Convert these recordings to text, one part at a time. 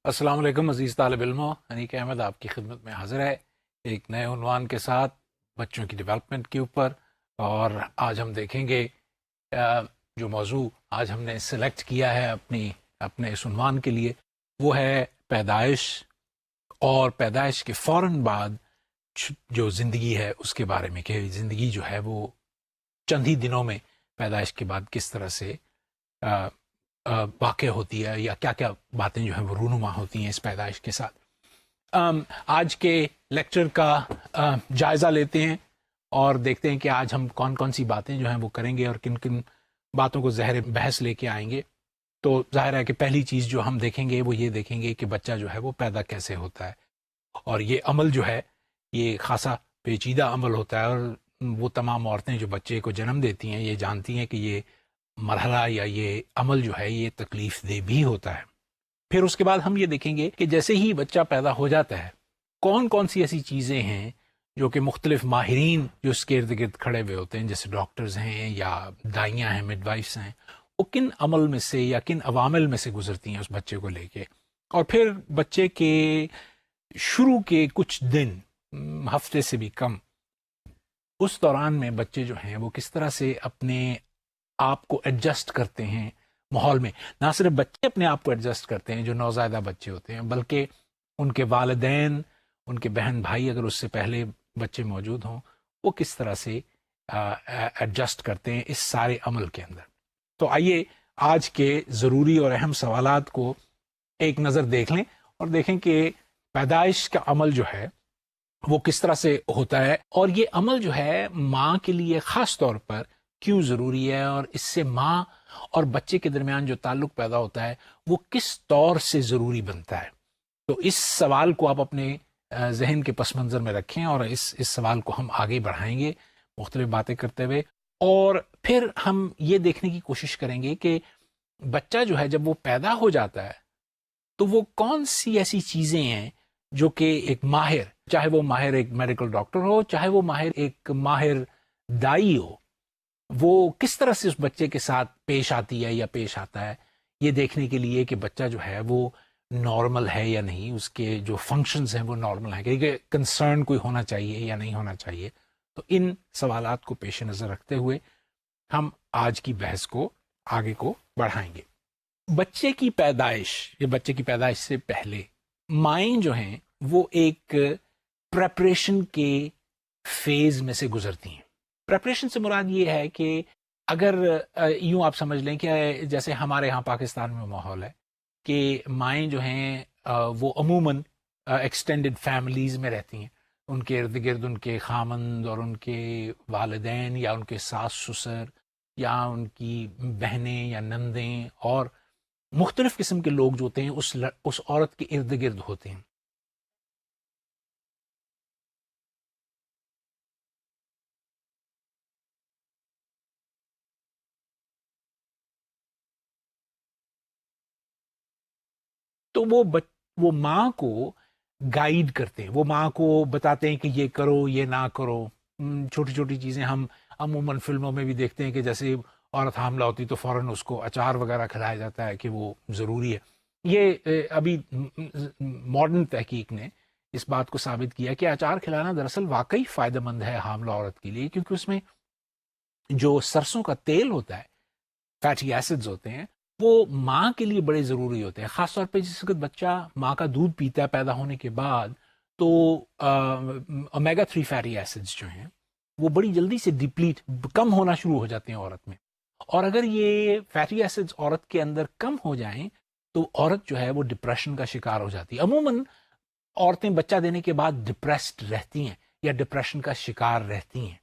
السلام علیکم عزیز طالب علموں، انیک احمد آپ کی خدمت میں حاضر ہے ایک نئے عنوان کے ساتھ بچوں کی ڈیولپمنٹ کے اوپر۔ اور آج ہم دیکھیں گے جو موضوع آج ہم نے سلیکٹ کیا ہے اپنے اس عنوان کے لیے، وہ ہے پیدائش اور پیدائش کے فوراً بعد جو زندگی ہے اس کے بارے میں، کہ زندگی جو ہے وہ چند ہی دنوں میں پیدائش کے بعد کس طرح سے واقع ہوتی ہے، یا کیا کیا باتیں جو ہیں وہ رونما ہوتی ہیں اس پیدائش کے ساتھ۔ آج کے لیکچر کا جائزہ لیتے ہیں اور دیکھتے ہیں کہ آج ہم کون کون سی باتیں جو ہیں وہ کریں گے اور کن کن باتوں کو زہر بحث لے کے آئیں گے۔ تو ظاہر ہے کہ پہلی چیز جو ہم دیکھیں گے وہ یہ دیکھیں گے کہ بچہ جو ہے وہ پیدا کیسے ہوتا ہے، اور یہ عمل جو ہے یہ خاصا پیچیدہ عمل ہوتا ہے، اور وہ تمام عورتیں جو بچے کو جنم دیتی ہیں یہ جانتی ہیں کہ یہ مرحلہ یا یہ عمل جو ہے یہ تکلیف دہ بھی ہوتا ہے۔ پھر اس کے بعد ہم یہ دیکھیں گے کہ جیسے ہی بچہ پیدا ہو جاتا ہے کون کون سی ایسی چیزیں ہیں جو کہ مختلف ماہرین جو اس کے ارد گرد کھڑے ہوئے ہوتے ہیں، جیسے ڈاکٹرز ہیں یا دائیاں ہیں، مڈ وائفس ہیں، وہ کن عمل میں سے یا کن عوامل میں سے گزرتی ہیں اس بچے کو لے کے۔ اور پھر بچے کے شروع کے کچھ دن، ہفتے سے بھی کم، اس دوران میں بچے جو ہیں وہ کس طرح سے اپنے آپ کو ایڈجسٹ کرتے ہیں ماحول میں۔ نہ صرف بچے اپنے آپ کو ایڈجسٹ کرتے ہیں جو نوزائیدہ بچے ہوتے ہیں، بلکہ ان کے والدین، ان کے بہن بھائی اگر اس سے پہلے بچے موجود ہوں، وہ کس طرح سے ایڈجسٹ کرتے ہیں اس سارے عمل کے اندر۔ تو آئیے آج کے ضروری اور اہم سوالات کو ایک نظر دیکھ لیں اور دیکھیں کہ پیدائش کا عمل جو ہے وہ کس طرح سے ہوتا ہے، اور یہ عمل جو ہے ماں کے لیے خاص طور پر کیوں ضروری ہے، اور اس سے ماں اور بچے کے درمیان جو تعلق پیدا ہوتا ہے وہ کس طور سے ضروری بنتا ہے۔ تو اس سوال کو آپ اپنے ذہن کے پس منظر میں رکھیں، اور اس سوال کو ہم آگے بڑھائیں گے مختلف باتیں کرتے ہوئے، اور پھر ہم یہ دیکھنے کی کوشش کریں گے کہ بچہ جو ہے جب وہ پیدا ہو جاتا ہے تو وہ کون سی ایسی چیزیں ہیں جو کہ ایک ماہر، چاہے وہ ماہر ایک میڈیکل ڈاکٹر ہو، چاہے وہ ماہر ایک ماہر دائی ہو، وہ کس طرح سے اس بچے کے ساتھ پیش آتی ہے یا پیش آتا ہے، یہ دیکھنے کے لیے کہ بچہ جو ہے وہ نارمل ہے یا نہیں، اس کے جو فنکشنز ہیں وہ نارمل ہیں، کہ کنسرن کوئی ہونا چاہیے یا نہیں ہونا چاہیے۔ تو ان سوالات کو پیش نظر رکھتے ہوئے ہم آج کی بحث کو آگے کو بڑھائیں گے۔ بچے کی پیدائش یا بچے کی پیدائش سے پہلے مائیں جو ہیں وہ ایک پریپریشن کے فیز میں سے گزرتی ہیں۔ پریپریشن سے مراد یہ ہے کہ اگر یوں آپ سمجھ لیں کہ جیسے ہمارے ہاں پاکستان میں ماحول ہے کہ مائیں جو ہیں وہ عموماً ایکسٹینڈڈ فیملیز میں رہتی ہیں، ان کے ارد گرد ان کے خامند اور ان کے والدین یا ان کے ساس سسر یا ان کی بہنیں یا نندیں اور مختلف قسم کے لوگ جو ہوتے ہیں اس عورت کے ارد گرد ہوتے ہیں۔ تو وہ ماں کو گائیڈ کرتے ہیں، وہ ماں کو بتاتے ہیں کہ یہ کرو یہ نہ کرو۔ چھوٹی چھوٹی چیزیں ہم عموماً فلموں میں بھی دیکھتے ہیں کہ جیسے عورت حاملہ ہوتی تو فوراً اس کو اچار وغیرہ کھلایا جاتا ہے کہ وہ ضروری ہے۔ یہ ابھی ماڈرن تحقیق نے اس بات کو ثابت کیا کہ اچار کھلانا دراصل واقعی فائدہ مند ہے حاملہ عورت کے لیے، کیونکہ اس میں جو سرسوں کا تیل ہوتا ہے، فیٹی ایسڈز ہوتے ہیں، وہ ماں کے لیے بڑے ضروری ہوتے ہیں، خاص طور پہ جس وقت بچہ ماں کا دودھ پیتا ہے پیدا ہونے کے بعد، تو اومیگا 3 فیٹی ایسڈز جو ہیں وہ بڑی جلدی سے ڈپلیٹ، کم ہونا شروع ہو جاتے ہیں عورت میں، اور اگر یہ فیٹی ایسڈز عورت کے اندر کم ہو جائیں تو عورت جو ہے وہ ڈپریشن کا شکار ہو جاتی ہے۔ عموماً عورتیں بچہ دینے کے بعد ڈپریسڈ رہتی ہیں یا ڈپریشن کا شکار رہتی ہیں۔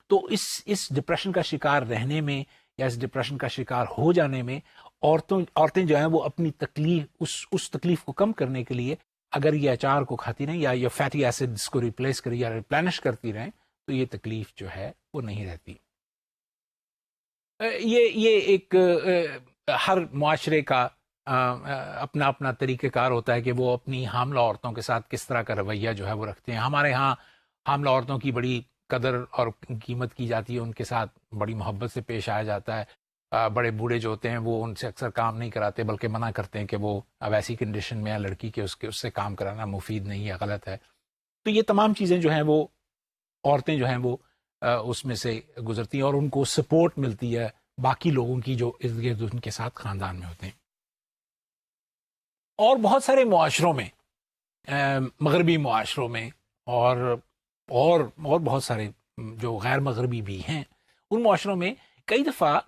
تو اس ڈپریشن کا شکار رہنے میں یا اس ڈپریشن کا شکار ہو جانے میں عورتیں جو ہیں وہ اپنی تکلیف، اس تکلیف کو کم کرنے کے لیے اگر یہ اچار کو کھاتی رہیں یا یہ فیٹی ایسڈز کو ریپلیس کری یا ریپلینش کرتی رہیں تو یہ تکلیف جو ہے وہ نہیں رہتی۔ یہ ایک ہر معاشرے کا اپنا اپنا طریقہ کار ہوتا ہے کہ وہ اپنی حاملہ عورتوں کے ساتھ کس طرح کا رویہ جو ہے وہ رکھتے ہیں۔ ہمارے ہاں حاملہ عورتوں کی بڑی قدر اور قیمت کی جاتی ہے، ان کے ساتھ بڑی محبت سے پیش آیا جاتا ہے۔ بڑے بوڑھے جو ہوتے ہیں وہ ان سے اکثر کام نہیں کراتے، بلکہ منع کرتے ہیں کہ وہ اب ایسی کنڈیشن میں ہے لڑکی کے اس سے کام کرانا مفید نہیں ہے، غلط ہے. تو یہ تمام چیزیں جو ہیں وہ عورتیں جو ہیں وہ اس میں سے گزرتی ہیں، اور ان کو سپورٹ ملتی ہے باقی لوگوں کی جو ارد گرد ان کے ساتھ خاندان میں ہوتے ہیں. اور بہت سارے معاشروں میں، مغربی معاشروں میں اور بہت سارے جو غیر مغربی بھی ہیں، ان معاشروں میں کئی دفعہ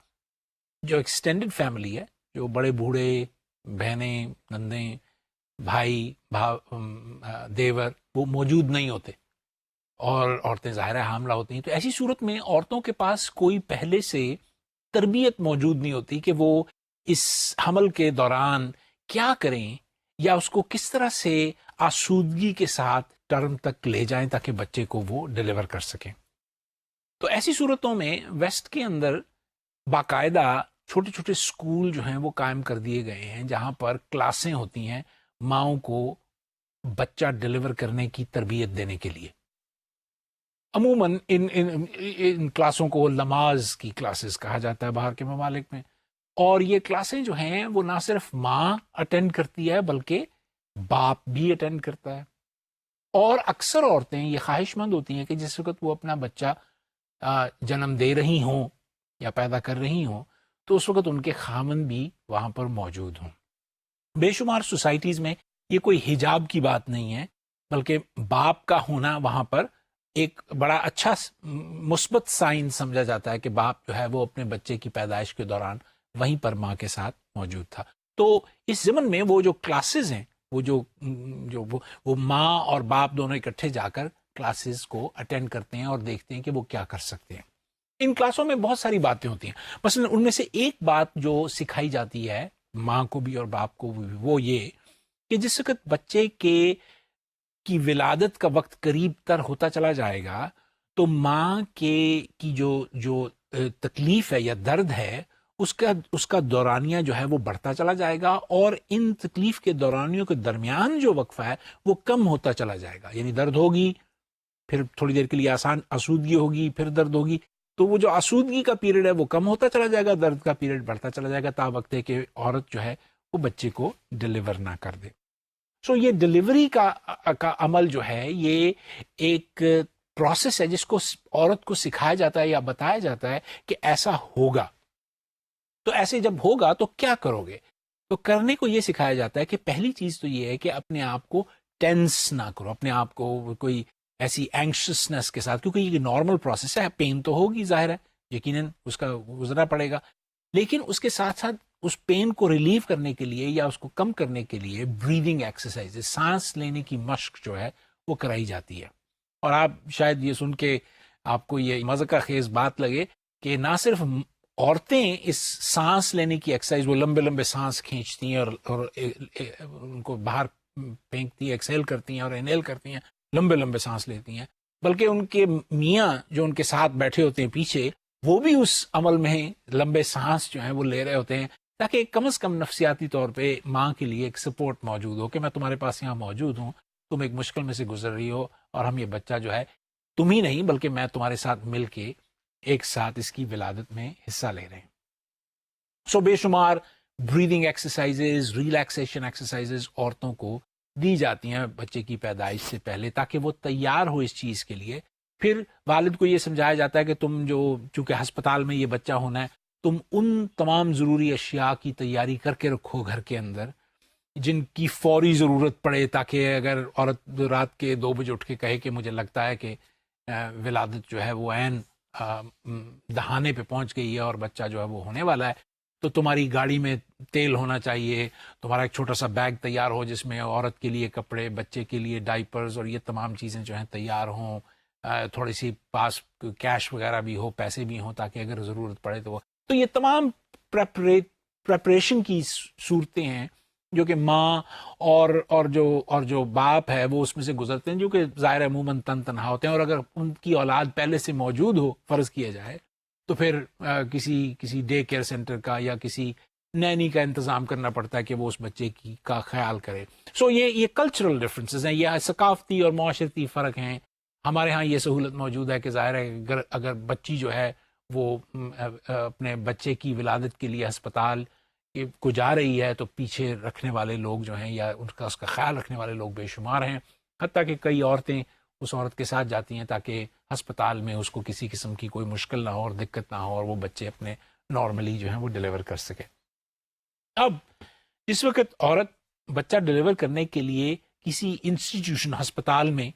جو ایکسٹینڈڈ فیملی ہے، جو بڑے بوڑھے، بہنیں، نندیں، بھائی، دیور، وہ موجود نہیں ہوتے اور عورتیں ظاہر حاملہ ہوتی ہیں. تو ایسی صورت میں عورتوں کے پاس کوئی پہلے سے تربیت موجود نہیں ہوتی کہ وہ اس حمل کے دوران کیا کریں یا اس کو کس طرح سے آسودگی کے ساتھ ٹرم تک لے جائیں تاکہ بچے کو وہ ڈیلیور کر سکیں. تو ایسی صورتوں میں ویسٹ کے اندر باقاعدہ چھوٹے چھوٹے اسکول جو ہیں وہ قائم کر دیے گئے ہیں، جہاں پر کلاسیں ہوتی ہیں ماؤں کو بچہ ڈیلیور کرنے کی تربیت دینے کے لیے. عموماً ان کلاسوں کو لماز کی کلاسز کہا جاتا ہے باہر کے ممالک میں. اور یہ کلاسیں جو ہیں وہ نہ صرف ماں اٹینڈ کرتی ہے بلکہ باپ بھی اٹینڈ کرتا ہے. اور اکثر عورتیں یہ خواہش مند ہوتی ہیں کہ جس وقت وہ اپنا بچہ جنم دے رہی ہوں یا پیدا کر رہی ہوں تو اس وقت ان کے خاوند بھی وہاں پر موجود ہوں. بے شمار سوسائٹیز میں یہ کوئی حجاب کی بات نہیں ہے، بلکہ باپ کا ہونا وہاں پر ایک بڑا اچھا مثبت سائن سمجھا جاتا ہے کہ باپ جو ہے وہ اپنے بچے کی پیدائش کے دوران وہیں پر ماں کے ساتھ موجود تھا. تو اس ضمن میں وہ جو کلاسز ہیں، وہ ماں اور باپ دونوں اکٹھے جا کر کلاسز کو اٹینڈ کرتے ہیں اور دیکھتے ہیں کہ وہ کیا کر سکتے ہیں. ان کلاسوں میں بہت ساری باتیں ہوتی ہیں، مثلا ان میں سے ایک بات جو سکھائی جاتی ہے ماں کو بھی اور باپ کو بھی، وہ یہ کہ جس وقت بچے کی ولادت کا وقت قریب تر ہوتا چلا جائے گا تو ماں کی جو تکلیف ہے یا درد ہے اس کا دورانیہ جو ہے وہ بڑھتا چلا جائے گا، اور ان تکلیف کے دورانیوں کے درمیان جو وقفہ ہے وہ کم ہوتا چلا جائے گا. یعنی درد ہوگی، پھر تھوڑی دیر کے لیے آسودگی ہوگی، پھر درد ہوگی، تو وہ جو آسودگی کا پیریڈ ہے وہ کم ہوتا چلا جائے گا، درد کا پیریڈ بڑھتا چلا جائے گا، تا وقت ہے کہ عورت جو ہے وہ بچے کو ڈیلیور نہ کر دے. سو یہ ڈیلیوری کا عمل جو ہے یہ ایک پروسیس ہے جس کو عورت کو سکھایا جاتا ہے یا بتایا جاتا ہے کہ ایسا ہوگا. تو ایسے جب ہوگا تو کیا کرو گے؟ تو کرنے کو یہ سکھایا جاتا ہے کہ پہلی چیز تو یہ ہے کہ اپنے آپ کو ٹینس نہ کرو، اپنے آپ کو کوئی ایسی اینکشسنس کے ساتھ، کیونکہ یہ نارمل پروسیس ہے، پین تو ہوگی ظاہر ہے، یقیناً اس کا گزرنا پڑے گا، لیکن اس کے ساتھ ساتھ اس پین کو ریلیو کرنے کے لیے یا اس کو کم کرنے کے لیے بریدنگ ایکسرسائز، سانس لینے کی مشق جو ہے وہ کرائی جاتی ہے. اور آپ شاید یہ سن کے آپ کو یہ مذاق خیز بات لگے کہ نہ صرف عورتیں اس سانس لینے کی ایکسرسائز، وہ لمبے لمبے سانس کھینچتی ہیں اور ان کو باہر پھینکتی ہیں، ایکسیل کرتی ہیں اور انہیل کرتی ہیں، لمبے لمبے سانس لیتی ہیں، بلکہ ان کے میاں جو ان کے ساتھ بیٹھے ہوتے ہیں پیچھے، وہ بھی اس عمل میں لمبے سانس جو ہیں وہ لے رہے ہوتے ہیں، تاکہ کم از کم نفسیاتی طور پہ ماں کے لیے ایک سپورٹ موجود ہو کہ میں تمہارے پاس یہاں موجود ہوں، تم ایک مشکل میں سے گزر رہی ہو، اور ہم یہ بچہ جو ہے تم ہی نہیں بلکہ میں تمہارے ساتھ مل کے ایک ساتھ اس کی ولادت میں حصہ لے رہے ہیں. سو بے شمار بریدنگ ایکسرسائزز، ریلیکسیشن ایکسرسائزز عورتوں کو دی جاتی ہیں بچے کی پیدائش سے پہلے، تاکہ وہ تیار ہو اس چیز کے لیے. پھر والد کو یہ سمجھایا جاتا ہے کہ تم چونکہ ہسپتال میں یہ بچہ ہونا ہے، تم ان تمام ضروری اشیاء کی تیاری کر کے رکھو گھر کے اندر جن کی فوری ضرورت پڑے، تاکہ اگر عورت رات کے 2 بجے اٹھ کے کہے کہ مجھے لگتا ہے کہ ولادت جو ہے وہ عین دہانے پہ پہنچ گئی ہے اور بچہ جو ہے وہ ہونے والا ہے، تو تمہاری گاڑی میں تیل ہونا چاہیے، تمہارا ایک چھوٹا سا بیگ تیار ہو جس میں عورت کے لیے کپڑے، بچے کے لیے ڈائپرز اور یہ تمام چیزیں جو ہیں تیار ہوں، تھوڑی سی پاس کیش وغیرہ بھی ہو، پیسے بھی ہوں، تاکہ اگر ضرورت پڑے تو یہ تمام پریپریشن کی صورتیں ہیں جو کہ ماں اور جو باپ ہے وہ اس میں سے گزرتے ہیں، جو کہ ظاہر عموماً تنہا ہوتے ہیں، اور اگر ان کی اولاد پہلے سے موجود ہو فرض کیا جائے تو پھر کسی ڈے کیئر سینٹر کا یا کسی نینی کا انتظام کرنا پڑتا ہے کہ وہ اس بچے کا خیال کرے. سو یہ کلچرل ڈفرینسز ہیں، یہ ثقافتی اور معاشرتی فرق ہیں. ہمارے ہاں یہ سہولت موجود ہے کہ ظاہر ہے اگر بچی جو ہے وہ اپنے بچے کی ولادت کے لیے ہسپتال کو جا رہی ہے تو پیچھے رکھنے والے لوگ جو ہیں یا اس کا خیال رکھنے والے لوگ بے شمار ہیں. حتیٰ کہ کئی عورتیں اس عورت کے ساتھ جاتی ہیں تاکہ ہسپتال میں اس کو کسی قسم کی کوئی مشکل نہ ہو اور دقت نہ ہو اور وہ بچے اپنے نارملی جو ہیں وہ ڈیلیور کر سکے. اب جس وقت عورت بچہ ڈیلیور کرنے کے لیے کسی انسٹیٹیوشن ہسپتال میں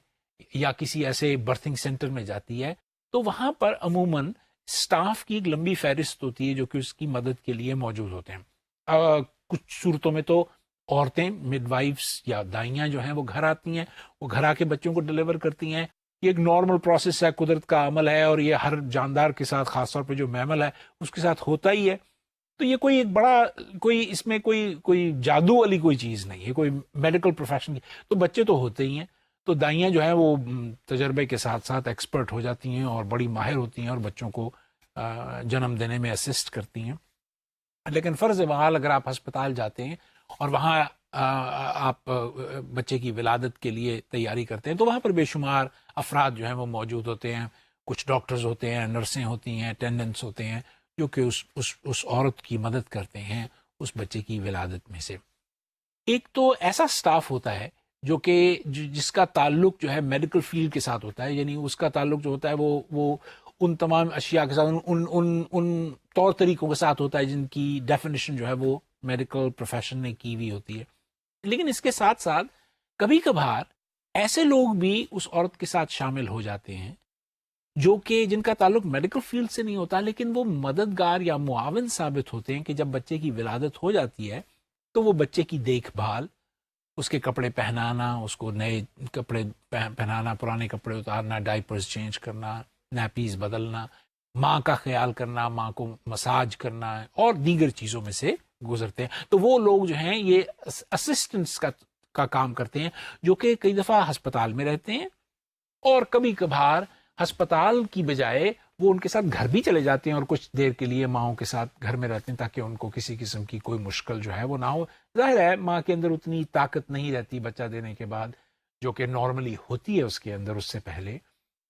یا کسی ایسے برتھنگ سینٹر میں جاتی ہے تو وہاں پر عموماً اسٹاف کی ایک لمبی فہرست ہوتی ہے جو کہ اس کی مدد کے لیے موجود ہوتے ہیں. کچھ صورتوں میں تو عورتیں مڈ وائفس یا دائیاں جو ہیں وہ گھر آتی ہیں, وہ گھر آ کے بچوں کو ڈیلیور کرتی ہیں. یہ ایک نارمل پروسیس ہے, قدرت کا عمل ہے, اور یہ ہر جاندار کے ساتھ, خاص طور پہ جو میمل ہے اس کے ساتھ ہوتا ہی ہے. تو یہ کوئی ایک بڑا کوئی اس میں کوئی جادو والی کوئی چیز نہیں ہے, کوئی میڈیکل پروفیشن کی. تو بچے تو ہوتے ہی ہیں, تو دائیاں جو ہیں وہ تجربے کے ساتھ ساتھ ایکسپرٹ ہو جاتی ہیں اور بڑی ماہر ہوتی ہیں اور بچوں کو جنم دینے میں اسسٹ کرتی ہیں. لیکن فرض بحال اگر آپ ہسپتال جاتے ہیں اور وہاں آپ بچے کی ولادت کے لیے تیاری کرتے ہیں تو وہاں پر بے شمار افراد جو ہیں وہ موجود ہوتے ہیں. کچھ ڈاکٹرز ہوتے ہیں, نرسیں ہوتی ہیں, اٹینڈنٹس ہوتے ہیں جو کہ اس عورت کی مدد کرتے ہیں اس بچے کی ولادت میں سے. ایک تو ایسا سٹاف ہوتا ہے جو کہ جس کا تعلق جو ہے میڈیکل فیلڈ کے ساتھ ہوتا ہے, یعنی اس کا تعلق جو ہوتا ہے وہ ان تمام اشیاء کے ساتھ, ان طور طریقوں کے ساتھ ہوتا ہے جن کی ڈیفینیشن جو ہے وہ میڈیکل پروفیشن نے کی ہوئی ہوتی ہے. لیکن اس کے ساتھ ساتھ کبھی کبھار ایسے لوگ بھی اس عورت کے ساتھ شامل ہو جاتے ہیں جو کہ جن کا تعلق میڈیکل فیلڈ سے نہیں ہوتا, لیکن وہ مددگار یا معاون ثابت ہوتے ہیں کہ جب بچے کی ولادت ہو جاتی ہے تو وہ بچے کی دیکھ بھال, اس کے کپڑے پہنانا, اس کو نئے کپڑے پہنانا, پرانے کپڑے اتارنا, ڈائپرز چینج کرنا, نیپیز بدلنا, ماں کا خیال کرنا, ماں کو مساج کرنا اور دیگر چیزوں میں سے گزرتے ہیں. تو وہ لوگ جو ہیں یہ اسسٹنٹس کا کام کرتے ہیں جو کہ کئی دفعہ ہسپتال میں رہتے ہیں اور کبھی کبھار ہسپتال کی بجائے وہ ان کے ساتھ گھر بھی چلے جاتے ہیں اور کچھ دیر کے لیے ماؤں کے ساتھ گھر میں رہتے ہیں تاکہ ان کو کسی قسم کی کوئی مشکل جو ہے وہ نہ ہو. ظاہر ہے ماں کے اندر اتنی طاقت نہیں رہتی بچہ دینے کے بعد جو کہ نارملی ہوتی ہے اس کے اندر اس سے پہلے,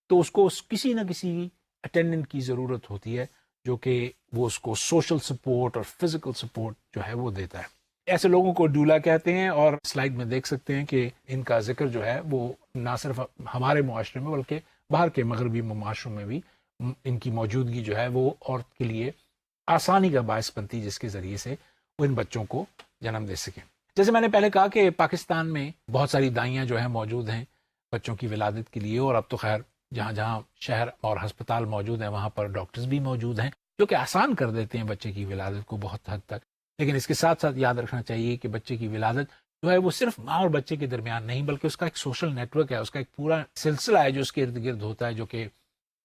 تو اس کو کسی نہ کسی اٹینڈنٹ کی ضرورت ہوتی ہے جو کہ وہ اس کو سوشل سپورٹ اور فزیکل سپورٹ جو ہے وہ دیتا ہے. ایسے لوگوں کو ڈولا کہتے ہیں اور سلائیڈ میں دیکھ سکتے ہیں کہ ان کا ذکر جو ہے وہ نہ صرف ہمارے معاشرے میں بلکہ باہر کے مغربی معاشروں میں بھی ان کی موجودگی جو ہے وہ عورت کے لیے آسانی کا باعث بنتی جس کے ذریعے سے وہ ان بچوں کو جنم دے سکیں. جیسے میں نے پہلے کہا کہ پاکستان میں بہت ساری دائیاں جو ہیں موجود ہیں بچوں کی ولادت کے لیے, اور اب تو خیر جہاں جہاں شہر اور ہسپتال موجود ہیں وہاں پر ڈاکٹرز بھی موجود ہیں جو کہ آسان کر دیتے ہیں بچے کی ولادت کو بہت حد تک. لیکن اس کے ساتھ ساتھ یاد رکھنا چاہیے کہ بچے کی ولادت جو ہے وہ صرف ماں اور بچے کے درمیان نہیں بلکہ اس کا ایک سوشل نیٹ ورک ہے, اس کا ایک پورا سلسلہ ہے جو اس کے ارد گرد ہوتا ہے جو کہ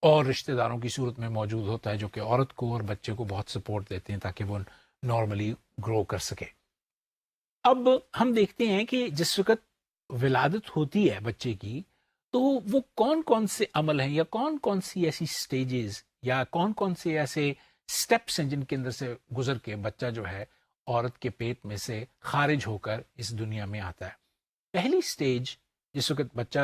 اور رشتہ داروں کی صورت میں موجود ہوتا ہے جو کہ عورت کو اور بچے کو بہت سپورٹ دیتے ہیں تاکہ وہ نارملی گرو کر سکے. اب ہم دیکھتے ہیں کہ جس وقت ولادت ہوتی ہے بچے کی تو وہ کون کون سے عمل ہیں یا کون کون سی ایسی سٹیجز یا کون کون سے ایسے سٹیپس ہیں جن کے اندر سے گزر کے بچہ جو ہے عورت کے پیٹ میں سے خارج ہو کر اس دنیا میں آتا ہے. پہلی سٹیج جس وقت بچہ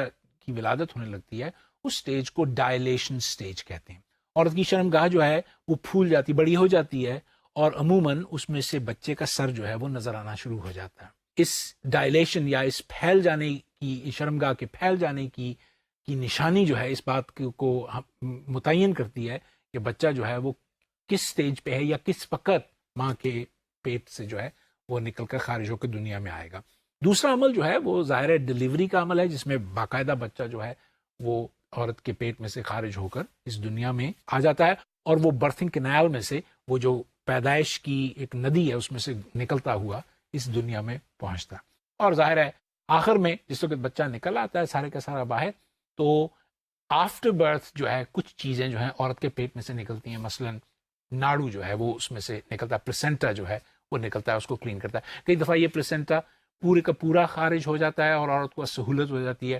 کی ولادت ہونے لگتی ہے اس سٹیج کو ڈائلیشن سٹیج کہتے ہیں. عورت کی شرمگاہ جو ہے وہ پھول جاتی, بڑی ہو جاتی ہے اور عموماً اس میں سے بچے کا سر جو ہے وہ نظر آنا شروع ہو جاتا ہے. اس ڈائلیشن یا اس پھیل جانے کی, شرمگاہ کے پھیل جانے کی نشانی جو ہے اس بات کو متعین کرتی ہے کہ بچہ جو ہے وہ کس سٹیج پہ ہے یا کس وقت ماں کے پیٹ سے جو ہے وہ نکل کر خارج ہو کے دنیا میں آئے گا. دوسرا عمل جو ہے وہ ظاہر ڈلیوری کا عمل ہے جس میں باقاعدہ بچہ جو ہے وہ عورت کے پیٹ میں سے خارج ہو کر اس دنیا میں آ جاتا ہے اور وہ برتھنگ کینال میں سے وہ جو پیدائش کی ایک ندی ہے اس میں سے نکلتا ہوا اس دنیا میں پہنچتا ہے. اور ظاہر ہے آخر میں جس وقت بچہ نکل آتا ہے سارے کا سارا باہر, تو آفٹر برتھ جو ہے کچھ چیزیں جو ہیں عورت کے پیٹ میں سے نکلتی ہیں. مثلاً ناڑو جو ہے وہ اس میں سے نکلتا ہے, پلیسنٹا جو ہے وہ نکلتا ہے, اس کو کلین کرتا ہے. کئی دفعہ یہ پلیسنٹا پورے کا پورا خارج ہو جاتا ہے اور عورت کو سہولت ہو جاتی ہے.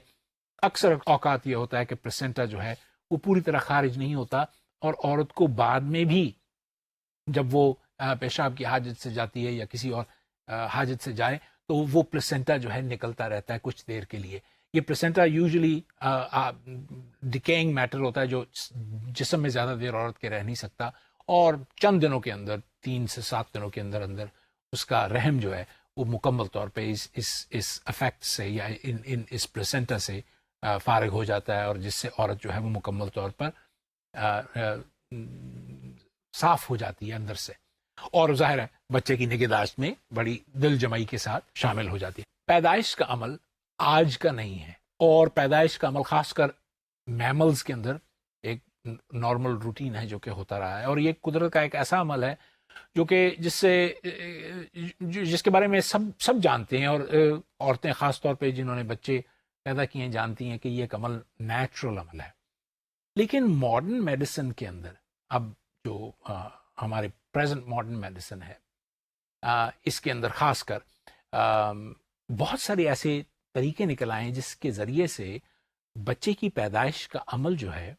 اکثر اوقات یہ ہوتا ہے کہ پلیسنٹا جو ہے وہ پوری طرح خارج نہیں ہوتا اور عورت کو بعد میں بھی جب وہ پیشاب کی حاجت سے جاتی ہے یا کسی اور حاجت سے جائے تو وہ پلیسنٹا جو ہے نکلتا رہتا ہے کچھ دیر کے لیے. یہ پلیسنٹا یوزلی ڈیکینگ میٹر ہوتا ہے جو جسم میں زیادہ دیر عورت کے رہ نہیں سکتا، اور چند دنوں کے اندر 3 سے 7 دنوں کے اندر اندر اس کا رحم جو ہے وہ مکمل طور پہ اس افیکٹ سے یا اس پلیسنٹا سے فارغ ہو جاتا ہے، اور جس سے عورت جو ہے وہ مکمل طور پر صاف ہو جاتی ہے اندر سے، اور ظاہر ہے بچے کی نگہداشت میں بڑی دل جمعی کے ساتھ شامل ہو جاتی ہے۔ پیدائش کا عمل آج کا نہیں ہے، اور پیدائش کا عمل خاص کر میملز کے اندر ایک نارمل روٹین ہے جو کہ ہوتا رہا ہے، اور یہ قدرت کا ایک ایسا عمل ہے جو کہ جس کے بارے میں سب جانتے ہیں، اور عورتیں خاص طور پہ جنہوں نے بچے پیدا کیے ہیں جانتی ہیں کہ یہ ایک عمل نیچرل عمل ہے۔ لیکن ماڈرن میڈیسن کے اندر اب جو ہمارے پریزنٹ ماڈرن میڈیسن ہے، اس کے اندر خاص کر بہت سارے ایسے طریقے نکل آئے ہیں جس کے ذریعے سے بچے کی پیدائش کا عمل جو ہے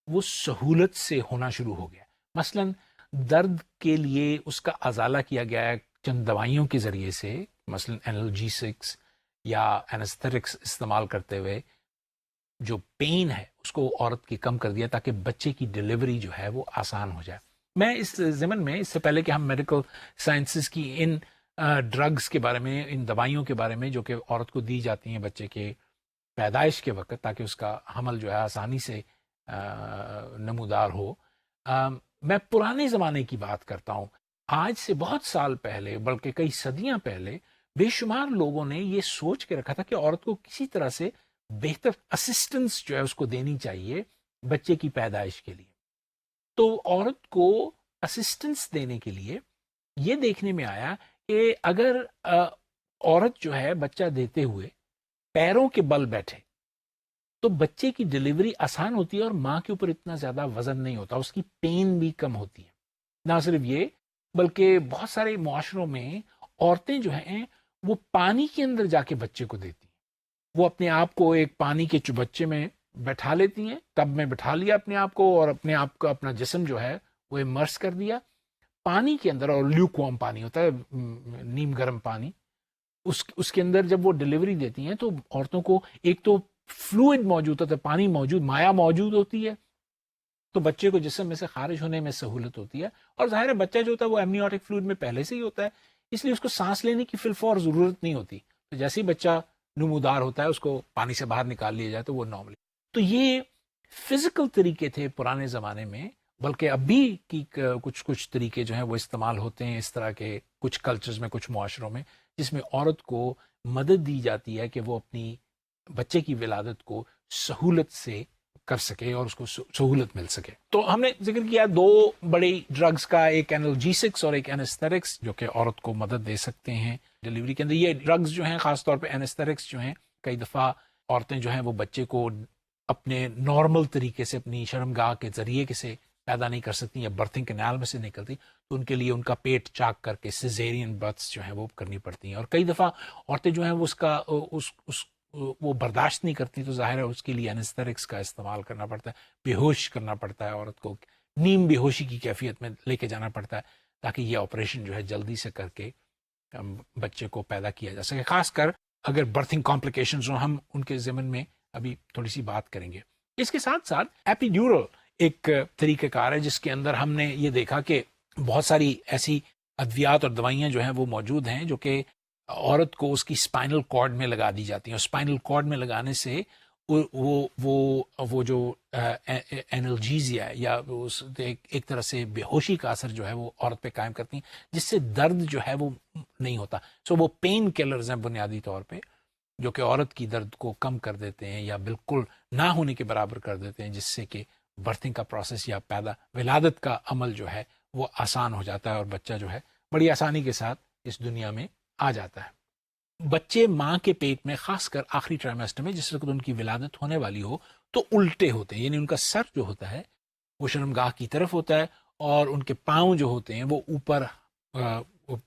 وہ سہولت سے ہونا شروع ہو گیا۔ مثلاً درد کے لیے اس کا ازالہ کیا گیا ہے چند دوائیوں کے ذریعے سے، مثلاً انالجیسکس یا اینستھیٹکس استعمال کرتے ہوئے جو پین ہے اس کو عورت کی کم کر دیا تاکہ بچے کی ڈیلیوری جو ہے وہ آسان ہو جائے۔ میں اس ضمن میں اس سے پہلے کہ ہم میڈیکل سائنسز کی ان ڈرگز کے بارے میں، ان دوائیوں کے بارے میں جو کہ عورت کو دی جاتی ہیں بچے کے پیدائش کے وقت تاکہ اس کا حمل جو ہے آسانی سے نمودار ہو، میں پرانے زمانے کی بات کرتا ہوں۔ آج سے بہت سال پہلے، بلکہ کئی صدیاں پہلے، بے شمار لوگوں نے یہ سوچ کے رکھا تھا کہ عورت کو کسی طرح سے بہتر اسسٹنس جو ہے اس کو دینی چاہیے بچے کی پیدائش کے لیے۔ تو عورت کو اسسٹنس دینے کے لیے یہ دیکھنے میں آیا کہ اگر عورت جو ہے بچہ دیتے ہوئے پیروں کے بل بیٹھے تو بچے کی ڈیلیوری آسان ہوتی ہے، اور ماں کے اوپر اتنا زیادہ وزن نہیں ہوتا، اس کی پین بھی کم ہوتی ہے۔ نہ صرف یہ بلکہ بہت سارے معاشروں میں عورتیں جو ہیں وہ پانی کے اندر جا کے بچے کو دیتی ہیں، وہ اپنے آپ کو ایک پانی کے چبچے میں بیٹھا لیتی ہیں، ٹب میں بٹھا لیا اپنے آپ کو، اور اپنے آپ کو اپنا جسم جو ہے وہ امرس کر دیا پانی کے اندر، اور لیوک وارم پانی ہوتا ہے، نیم گرم پانی، اس کے اندر جب وہ ڈیلیوری دیتی ہیں تو عورتوں کو ایک تو فلوئڈ موجود ہوتا ہے، پانی موجود، مایا موجود ہوتی ہے، تو بچے کو جسم میں سے خارج ہونے میں سہولت ہوتی ہے، اور ظاہر ہے بچہ جو ہوتا ہے وہ ایمنیوٹک فلوئڈ میں پہلے سے ہی ہوتا ہے، اس لیے اس کو سانس لینے کی فلفور ضرورت نہیں ہوتی، تو جیسے ہی بچہ نمودار ہوتا ہے اس کو پانی سے باہر نکال لیا جائے تو وہ نارملی۔ تو یہ فزیکل طریقے تھے پرانے زمانے میں، بلکہ اب بھی کی کچھ طریقے جو ہیں وہ استعمال ہوتے ہیں اس طرح کے کچھ کلچرز میں، کچھ معاشروں میں، جس میں عورت کو مدد دی جاتی ہے کہ وہ اپنی بچے کی ولادت کو سہولت سے کر سکے اور اس کو سہولت مل سکے۔ تو ہم نے ذکر کیا 2 بڑی ڈرگز کا، ایک انالجیسکس اور ایک اینستھیٹکس، جو کہ عورت کو مدد دے سکتے ہیں ڈیلیوری کے اندر۔ یہ ڈرگز جو ہیں خاص طور پہ اینستھیٹکس جو ہیں، کئی دفعہ عورتیں جو ہیں وہ بچے کو اپنے نارمل طریقے سے اپنی شرمگاہ کے ذریعے سے پیدا نہیں کر سکتی یا برتھنگ کینال میں سے نکلتی، تو ان کے لیے ان کا پیٹ چاک کر کے سیزیرین برتھس جو ہیں وہ کرنی پڑتی ہیں، اور کئی دفعہ عورتیں جو ہیں وہ وہ برداشت نہیں کرتی، تو ظاہر ہے اس کے لیے اینستھیٹکس کا استعمال کرنا پڑتا ہے، بے ہوش کرنا پڑتا ہے، عورت کو نیم بے ہوشی کی کیفیت میں لے کے جانا پڑتا ہے تاکہ یہ آپریشن جو ہے جلدی سے کر کے بچے کو پیدا کیا جا سکے، خاص کر اگر برتھنگ کمپلیکیشنز ہوں، ہم ان کے ضمن میں ابھی تھوڑی سی بات کریں گے۔ اس کے ساتھ ساتھ ایپیڈیورل ایک طریقہ کار ہے جس کے اندر ہم نے یہ دیکھا کہ بہت ساری ایسی ادویات اور دوائیاں جو ہیں وہ موجود ہیں جو کہ عورت کو اس کی اسپائنل کارڈ میں لگا دی جاتی ہیں، اور اسپائنل کارڈ میں لگانے سے وہ جو اینالجیزیا یا ایک طرح سے بے ہوشی کا اثر جو ہے وہ عورت پہ قائم کرتی ہیں، جس سے درد جو ہے وہ نہیں ہوتا۔ سو وہ پین کلرز ہیں بنیادی طور پہ، جو کہ عورت کی درد کو کم کر دیتے ہیں یا بالکل نہ ہونے کے برابر کر دیتے ہیں، جس سے کہ برتھنگ کا پروسیس یا ولادت کا عمل جو ہے وہ آسان ہو جاتا ہے، اور بچہ جو ہے بڑی آسانی کے ساتھ اس دنیا میں آ جاتا ہے۔ بچے ماں کے پیٹ میں خاص کر آخری ٹرائمیسٹر میں جس وقت ان کی ولادت ہونے والی ہو تو الٹے ہوتے ہیں، یعنی ان کا سر جو ہوتا ہے وہ شرمگاہ کی طرف ہوتا ہے، اور ان کے پاؤں جو ہوتے ہیں وہ اوپر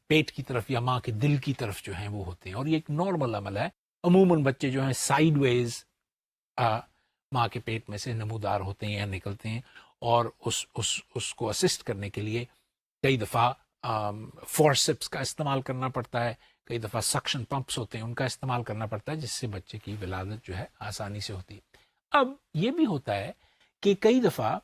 پیٹ کی طرف یا ماں کے دل کی طرف جو ہیں وہ ہوتے ہیں، اور یہ ایک نارمل عمل ہے۔ عموماً بچے جو ہیں سائیڈ ویز ماں کے پیٹ میں سے نمودار ہوتے ہیں یا نکلتے ہیں، اور اس کو اسسٹ کرنے کے لیے کئی دفعہ فورسپس کا استعمال کرنا پڑتا ہے، کئی دفعہ سکشن پمپس ہوتے ہیں ان کا استعمال کرنا پڑتا ہے، جس سے بچے کی ولادت جو ہے آسانی سے ہوتی ہے۔ اب یہ بھی ہوتا ہے کہ کئی دفعہ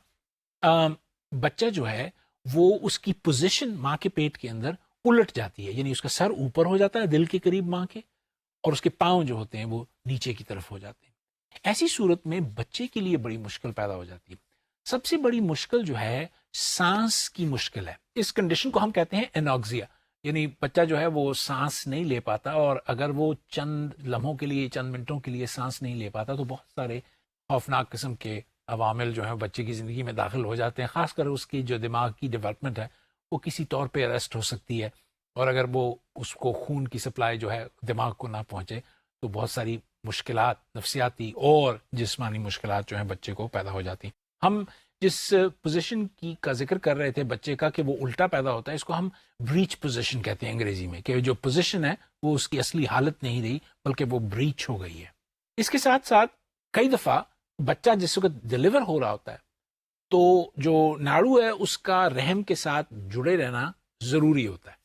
بچہ جو ہے وہ اس کی پوزیشن ماں کے پیٹ کے اندر الٹ جاتی ہے، یعنی اس کا سر اوپر ہو جاتا ہے دل کے قریب ماں کے، اور اس کے پاؤں جو ہوتے ہیں وہ نیچے کی طرف ہو جاتے ہیں۔ ایسی صورت میں بچے کے لیے بڑی مشکل پیدا ہو جاتی ہے۔ سب سے بڑی مشکل جو ہے سانس کی مشکل ہے۔ اس کنڈیشن کو ہم کہتے ہیں انوکسیا، یعنی بچہ جو ہے وہ سانس نہیں لے پاتا، اور اگر وہ چند لمحوں کے لیے، چند منٹوں کے لیے سانس نہیں لے پاتا تو بہت سارے خوفناک قسم کے عوامل جو ہیں بچے کی زندگی میں داخل ہو جاتے ہیں، خاص کر اس کی جو دماغ کی ڈیولپمنٹ ہے وہ کسی طور پہ اریسٹ ہو سکتی ہے، اور اگر وہ اس کو خون کی سپلائی جو ہے دماغ کو نہ پہنچے تو بہت ساری مشکلات، نفسیاتی اور جسمانی مشکلات جو ہیں بچے کو پیدا ہو جاتی ہیں۔ ہم جس پوزیشن کا ذکر کر رہے تھے بچے کا کہ وہ الٹا پیدا ہوتا ہے، اس کو ہم بریچ پوزیشن کہتے ہیں انگریزی میں، کہ جو پوزیشن ہے وہ اس کی اصلی حالت نہیں رہی بلکہ وہ بریچ ہو گئی ہے۔ اس کے ساتھ ساتھ کئی دفعہ بچہ جس وقت ڈلیور ہو رہا ہوتا ہے تو جو ناڑو ہے اس کا رحم کے ساتھ جڑے رہنا ضروری ہوتا ہے،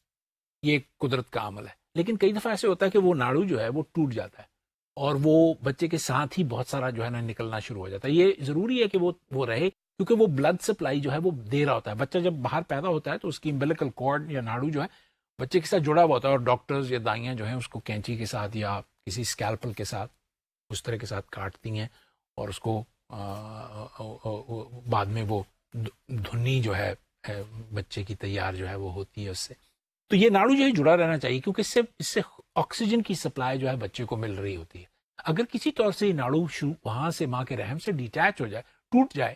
یہ ایک قدرت کا عمل ہے، لیکن کئی دفعہ ایسے ہوتا ہے کہ وہ ناڑو جو ہے وہ ٹوٹ جاتا ہے اور وہ بچے کے ساتھ ہی بہت سارا جو ہے نا نکلنا شروع ہو جاتا ہے۔ یہ ضروری ہے کہ وہ رہے، کیونکہ وہ بلڈ سپلائی جو ہے وہ دے رہا ہوتا ہے۔ بچہ جب باہر پیدا ہوتا ہے تو اس کی امبلیکل کارڈ یا ناڑو جو ہے بچے کے ساتھ جڑا ہوا ہوتا ہے، اور ڈاکٹرز یا دائیاں جو ہیں اس کو کینچی کے ساتھ یا کسی اسکیلپل کے ساتھ اس طرح کے ساتھ کاٹتی ہیں، اور اس کو بعد میں وہ دھنی جو ہے بچے کی تیار جو ہے وہ ہوتی ہے اس سے۔ تو یہ ناڑو جو ہے جڑا رہنا چاہیے، کیونکہ اس سے آکسیجن کی سپلائی جو ہے بچے کو مل رہی ہوتی ہے۔ اگر کسی طور سے یہ ناڑو وہاں سے ماں کے رحم سے ڈیٹیچ ہو جائے، ٹوٹ جائے،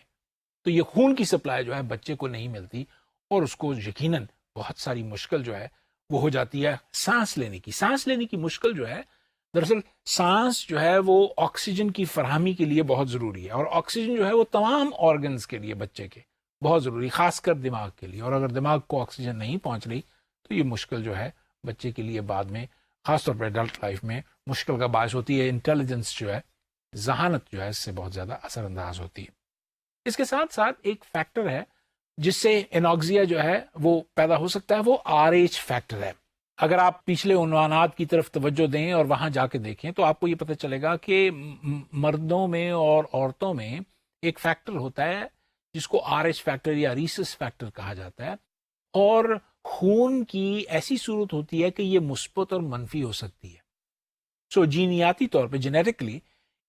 تو یہ خون کی سپلائی جو ہے بچے کو نہیں ملتی، اور اس کو یقیناً بہت ساری مشکل جو ہے وہ ہو جاتی ہے سانس لینے کی۔ سانس لینے کی مشکل جو ہے، دراصل سانس جو ہے وہ آکسیجن کی فراہمی کے لیے بہت ضروری ہے، اور آکسیجن جو ہے وہ تمام آرگنز کے لیے بچے کے بہت ضروری، خاص کر دماغ کے لیے، اور اگر دماغ کو آکسیجن نہیں پہنچ رہی تو یہ مشکل جو ہے بچے کے لیے بعد میں خاص طور پر ایڈلٹ لائف میں مشکل کا باعث ہوتی ہے۔ انٹیلیجنس جو ہے، ذہانت جو ہے اس سے بہت زیادہ اثر انداز ہوتی ہے۔ اس کے ساتھ ساتھ ایک فیکٹر ہے جس سے انوکسیا جو ہے وہ پیدا ہو سکتا ہے، وہ RH فیکٹر ہے۔ اگر آپ پچھلے عنوانات کی طرف توجہ دیں اور وہاں جا کے دیکھیں تو آپ کو یہ پتہ چلے گا کہ مردوں میں اور عورتوں میں ایک فیکٹر ہوتا ہے جس کو RH فیکٹر یا ریسس فیکٹر کہا جاتا ہے، اور خون کی ایسی صورت ہوتی ہے کہ یہ مثبت اور منفی ہو سکتی ہے۔ جینیاتی طور پہ جینیٹکلی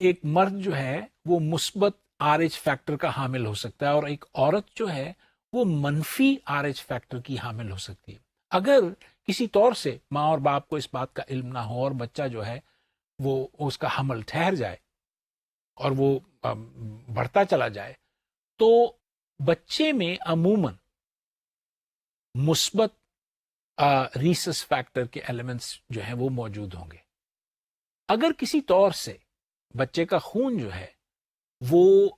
ایک مرد جو ہے وہ مثبت RH فیکٹر کا حامل ہو سکتا ہے، اور ایک عورت جو ہے وہ منفی RH فیکٹر کی حامل ہو سکتی ہے۔ اگر کسی طور سے ماں اور باپ کو اس بات کا علم نہ ہو اور بچہ جو ہے وہ اس کا حمل ٹھہر جائے اور وہ بڑھتا چلا جائے، تو بچے میں عموماً مثبت ریسس فیکٹر کے ایلیمنٹس جو ہیں وہ موجود ہوں گے۔ اگر کسی طور سے بچے کا خون جو ہے وہ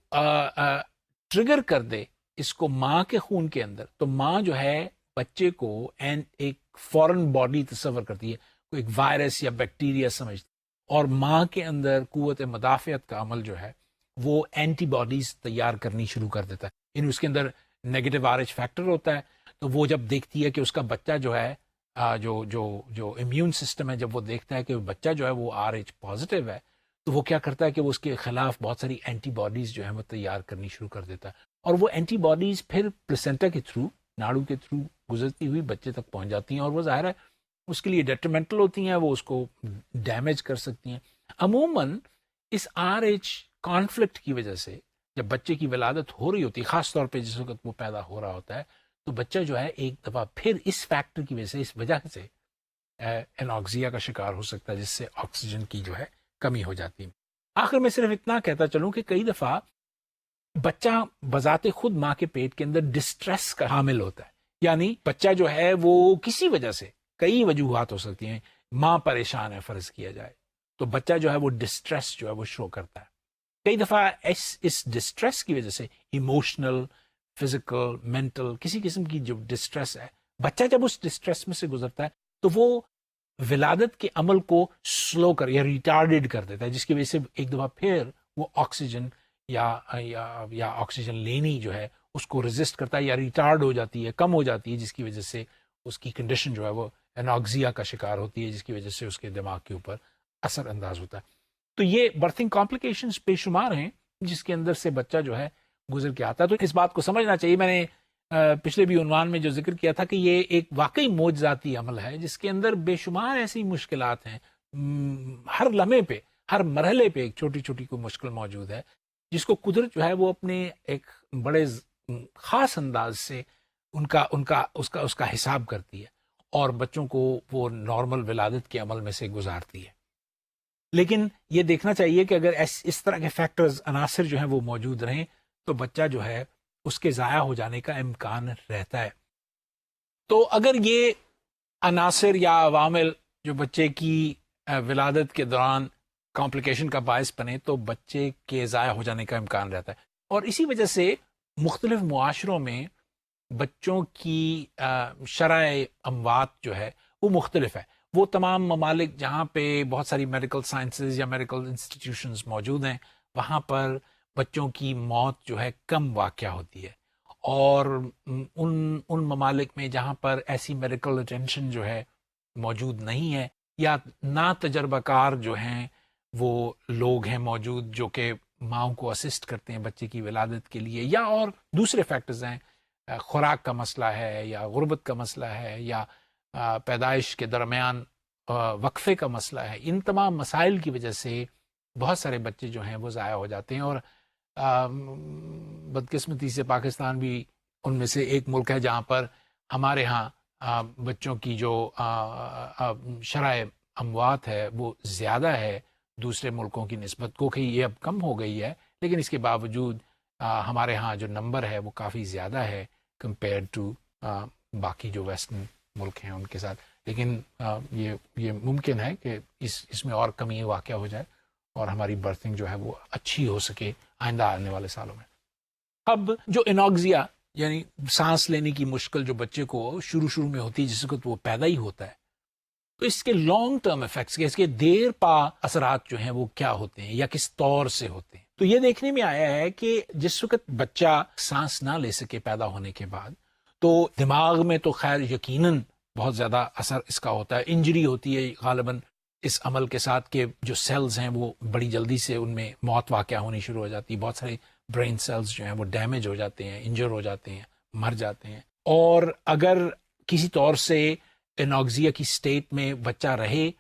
ٹریگر کر دے اس کو ماں کے خون کے اندر، تو ماں جو ہے بچے کو ایک فورن باڈی تصور کرتی ہے، کوئی ایک وائرس یا بیکٹیریا سمجھتی ہے، اور ماں کے اندر قوت مدافعت کا عمل جو ہے وہ اینٹی باڈیز تیار کرنی شروع کر دیتا ہے، یعنی اس کے اندر نیگیٹو RH فیکٹر ہوتا ہے۔ تو وہ جب دیکھتی ہے کہ اس کا بچہ جو ہے جو امیون سسٹم ہے، جب وہ دیکھتا ہے کہ بچہ جو ہے وہ RH پازیٹیو ہے، تو وہ کیا کرتا ہے کہ وہ اس کے خلاف بہت ساری اینٹی باڈیز جو ہیں وہ تیار کرنی شروع کر دیتا ہے، اور وہ اینٹی باڈیز پھر پلیسنٹا کے تھرو، ناڑو کے تھرو گزرتی ہوئی بچے تک پہنچ جاتی ہیں، اور وہ ظاہر ہے اس کے لیے ڈیٹرمنٹل ہوتی ہیں، وہ اس کو ڈیمیج کر سکتی ہیں۔ عموماً اس RH کانفلکٹ کی وجہ سے جب بچے کی ولادت ہو رہی ہوتی ہے، خاص طور پہ جس وقت وہ پیدا ہو رہا ہوتا ہے، تو بچہ جو ہے ایک دفعہ پھر اس فیکٹر کی وجہ سے، اس وجہ سے انوکسیا کا شکار ہو سکتا ہے، جس سے آکسیجن کی جو ہے کمی ہو جاتی ہے۔ آخر میں صرف اتنا کہتا چلوں کہ کئی دفعہ بچہ بذات خود ماں کے پیٹ کے اندر ڈسٹریس کا حامل ہوتا ہے، یعنی بچہ جو ہے وہ کسی وجہ سے، کئی وجوہات ہو سکتی ہیں، ماں پریشان ہے فرض کیا جائے، تو بچہ جو ہے وہ ڈسٹریس جو ہے وہ شو کرتا ہے۔ کئی دفعہ اس ڈسٹریس کی وجہ سے ایموشنل، فزیکل، مینٹل، کسی قسم کی جو ڈسٹریس ہے، بچہ جب اس ڈسٹریس میں سے گزرتا ہے تو وہ ولادت کے عمل کو سلو کر یا ریٹارڈڈ کر دیتا ہے، جس کی وجہ سے ایک دفعہ پھر وہ آکسیجن یا آکسیجن لینی جو ہے اس کو ریزسٹ کرتا ہے یا ریٹارڈ ہو جاتی ہے، کم ہو جاتی ہے، جس کی وجہ سے اس کی کنڈیشن جو ہے وہ اناکزیا کا شکار ہوتی ہے، جس کی وجہ سے اس کے دماغ کے اوپر اثر انداز ہوتا ہے. تو یہ برتھنگ کمپلیکیشنز بے شمار ہیں جس کے اندر سے بچہ جو ہے گزر کے آتا ہے. تو اس بات کو سمجھنا چاہیے. میں نے پچھلے بھی عنوان میں جو ذکر کیا تھا کہ یہ ایک واقعی معجزاتی عمل ہے جس کے اندر بے شمار ایسی مشکلات ہیں. ہر لمحے پہ، ہر مرحلے پہ ایک چھوٹی چھوٹی کوئی مشکل موجود ہے جس کو قدرت جو ہے وہ اپنے ایک بڑے خاص انداز سے اس کا حساب کرتی ہے اور بچوں کو وہ نارمل ولادت کے عمل میں سے گزارتی ہے. لیکن یہ دیکھنا چاہیے کہ اگر اس طرح کے فیکٹرز، عناصر جو ہیں وہ موجود رہیں تو بچہ جو ہے اس کے ضائع ہو جانے کا امکان رہتا ہے. تو اگر یہ عناصر یا عوامل جو بچے کی ولادت کے دوران کمپلیکیشن کا باعث بنے تو بچے کے ضائع ہو جانے کا امکان رہتا ہے. اور اسی وجہ سے مختلف معاشروں میں بچوں کی شرح اموات جو ہے وہ مختلف ہے. وہ تمام ممالک جہاں پہ بہت ساری میڈیکل سائنسز یا میڈیکل انسٹیٹیوشنز موجود ہیں وہاں پر بچوں کی موت جو ہے کم واقع ہوتی ہے. اور ان ممالک میں جہاں پر ایسی میڈیکل اٹینشن جو ہے موجود نہیں ہے یا نا تجربہ کار جو ہیں وہ لوگ ہیں موجود جو کہ ماؤں کو اسسٹ کرتے ہیں بچے کی ولادت کے لیے، یا اور دوسرے فیکٹرز ہیں، خوراک کا مسئلہ ہے یا غربت کا مسئلہ ہے یا پیدائش کے درمیان وقفے کا مسئلہ ہے. ان تمام مسائل کی وجہ سے بہت سارے بچے جو ہیں وہ ضائع ہو جاتے ہیں. اور بدقسمتی سے پاکستان بھی ان میں سے ایک ملک ہے جہاں پر ہمارے ہاں بچوں کی جو شرح اموات ہے وہ زیادہ ہے دوسرے ملکوں کی نسبت کو، کہ یہ اب کم ہو گئی ہے لیکن اس کے باوجود ہمارے ہاں جو نمبر ہے وہ کافی زیادہ ہے کمپیئر ٹو باقی جو ویسٹرن ملک ہیں ان کے ساتھ. لیکن یہ ممکن ہے کہ اس میں اور کمی واقع ہو جائے اور ہماری برتھنگ جو ہے وہ اچھی ہو سکے آئندہ آنے والے سالوں میں. اب جو اناکزیا یعنی سانس لینے کی مشکل جو بچے کو شروع میں ہوتی ہے جس وقت وہ پیدا ہی ہوتا ہے، تو اس کے لانگ ٹرم افیکٹس، اس کے دیر پا اثرات جو ہیں وہ کیا ہوتے ہیں یا کس طور سے ہوتے ہیں. تو یہ دیکھنے میں آیا ہے کہ جس وقت بچہ سانس نہ لے سکے پیدا ہونے کے بعد تو دماغ میں تو خیر یقیناً بہت زیادہ اثر اس کا ہوتا ہے. انجری ہوتی ہے غالباً اس عمل کے ساتھ کہ جو سیلز ہیں وہ بڑی جلدی سے ان میں موت واقع ہونی شروع ہو جاتی ہے. بہت سارے برین سیلز جو ہیں وہ ڈیمیج ہو جاتے ہیں، انجر ہو جاتے ہیں، مر جاتے ہیں. اور اگر کسی طور سے اناکزیا کی سٹیٹ میں بچہ رہے،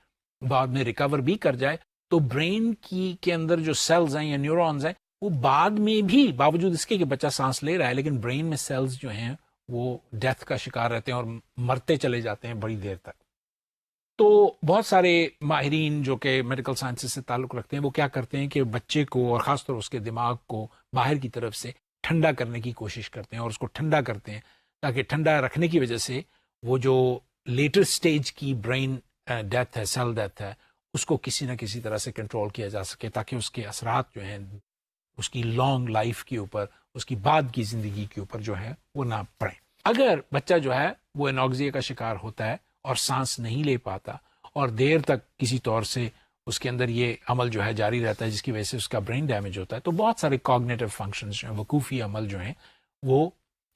بعد میں ریکور بھی کر جائے، تو برین کے اندر جو سیلز ہیں یا نیورونز ہیں وہ بعد میں بھی باوجود اس کے کہ بچہ سانس لے رہا ہے لیکن برین میں سیلز جو ہیں وہ ڈیتھ کا شکار رہتے ہیں اور مرتے چلے جاتے ہیں بڑی دیر تک. تو بہت سارے ماہرین جو کہ میڈیکل سائنسز سے تعلق رکھتے ہیں وہ کیا کرتے ہیں کہ بچے کو اور خاص طور اس کے دماغ کو باہر کی طرف سے ٹھنڈا کرنے کی کوشش کرتے ہیں اور اس کو ٹھنڈا کرتے ہیں تاکہ ٹھنڈا رکھنے کی وجہ سے وہ جو لیٹر سٹیج کی برین ڈیتھ ہے، سیل ڈیتھ ہے، اس کو کسی نہ کسی طرح سے کنٹرول کیا جا سکے تاکہ اس کے اثرات جو ہیں اس کی لانگ لائف کے اوپر، اس کی بعد کی زندگی کے اوپر جو ہے وہ نہ پڑے. اگر بچہ جو ہے وہ اناکزیا کا شکار ہوتا ہے اور سانس نہیں لے پاتا اور دیر تک کسی طور سے اس کے اندر یہ عمل جو ہے جاری رہتا ہے جس کی وجہ سے اس کا برین ڈیمیج ہوتا ہے، تو بہت سارے کوگنیٹو فنکشنز جو ہیں، وقوفی عمل جو ہیں وہ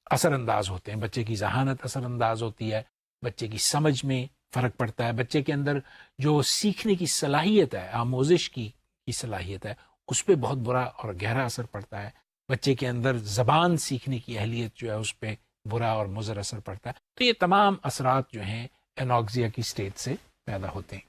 اثر انداز ہوتے ہیں. بچے کی ذہانت اثر انداز ہوتی ہے، بچے کی سمجھ میں فرق پڑتا ہے، بچے کے اندر جو سیکھنے کی صلاحیت ہے، آموزش کی صلاحیت ہے، اس پہ بہت برا اور گہرا اثر پڑتا ہے. بچے کے اندر زبان سیکھنے کی اہلیت جو ہے اس پہ برا اور مضر اثر پڑتا ہے. تو یہ تمام اثرات جو ہیں اناکزیا کی سٹیٹ سے پیدا ہوتے ہیں.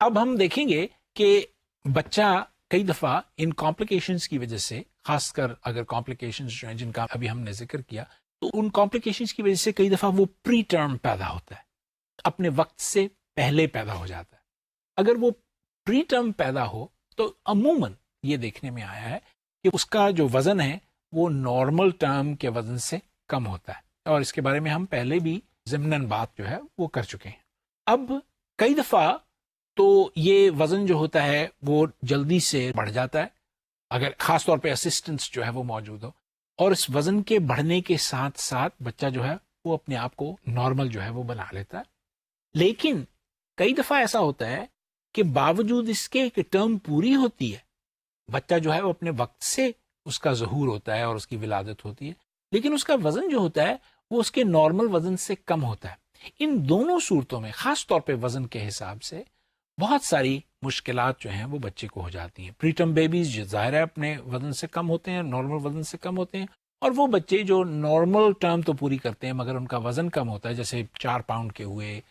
اب ہم دیکھیں گے کہ بچہ کئی دفعہ ان کمپلیکیشنز کی وجہ سے، خاص کر اگر کمپلیکیشنز جو ہیں جن کا ابھی ہم نے ذکر کیا، تو ان کمپلیکیشنز کی وجہ سے کئی دفعہ وہ پری ٹرم پیدا ہوتا ہے، اپنے وقت سے پہلے پیدا ہو جاتا ہے. اگر وہ پری ٹرم پیدا ہو تو عموماً یہ دیکھنے میں آیا ہے کہ اس کا جو وزن ہے وہ نارمل ٹرم کے وزن سے کم ہوتا ہے، اور اس کے بارے میں ہم پہلے بھی ضمناً بات جو ہے وہ کر چکے ہیں. اب کئی دفعہ تو یہ وزن جو ہوتا ہے وہ جلدی سے بڑھ جاتا ہے اگر خاص طور پہ اسسٹنس جو ہے وہ موجود ہو، اور اس وزن کے بڑھنے کے ساتھ ساتھ بچہ جو ہے وہ اپنے آپ کو نارمل جو ہے وہ بنا لیتا ہے. لیکن کئی دفعہ ایسا ہوتا ہے کہ باوجود اس کے کہ ٹرم پوری ہوتی ہے، بچہ جو ہے وہ اپنے وقت سے اس کا ظہور ہوتا ہے اور اس کی ولادت ہوتی ہے، لیکن اس کا وزن جو ہوتا ہے وہ اس کے نارمل وزن سے کم ہوتا ہے. ان دونوں صورتوں میں خاص طور پہ وزن کے حساب سے بہت ساری مشکلات جو ہیں وہ بچے کو ہو جاتی ہیں. پری ٹرم بیبیز جو ظاہر ہے اپنے وزن سے کم ہوتے ہیں, نارمل وزن سے کم ہوتے ہیں, اور وہ بچے جو نارمل ٹرم تو پوری کرتے ہیں مگر ان کا وزن کم ہوتا ہے, جیسے 4 پاؤنڈ کے ہوئے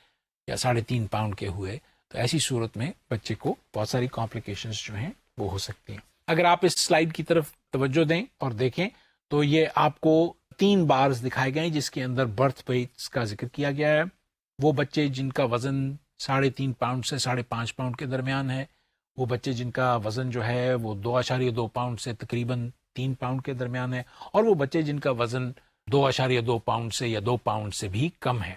یا 3.5 پاؤنڈ کے ہوئے, تو ایسی صورت میں بچے کو بہت ساری کمپلیکیشنز جو ہیں وہ ہو سکتی ہیں. اگر آپ اس سلائیڈ کی طرف توجہ دیں اور دیکھیں تو یہ آپ کو 3 بارز دکھائے گئے ہیں جس کے اندر برتھ ویٹس کا ذکر کیا گیا ہے. وہ بچے جن کا وزن 3.5 پاؤنڈ سے 5.5 پاؤنڈ کے درمیان ہے, وہ بچے جن کا وزن جو ہے وہ 2.2 پاؤنڈ سے تقریباً 3 پاؤنڈ کے درمیان ہے, اور وہ بچے جن کا وزن 2.2 پاؤنڈ سے یا 2 پاؤنڈ سے بھی کم ہے.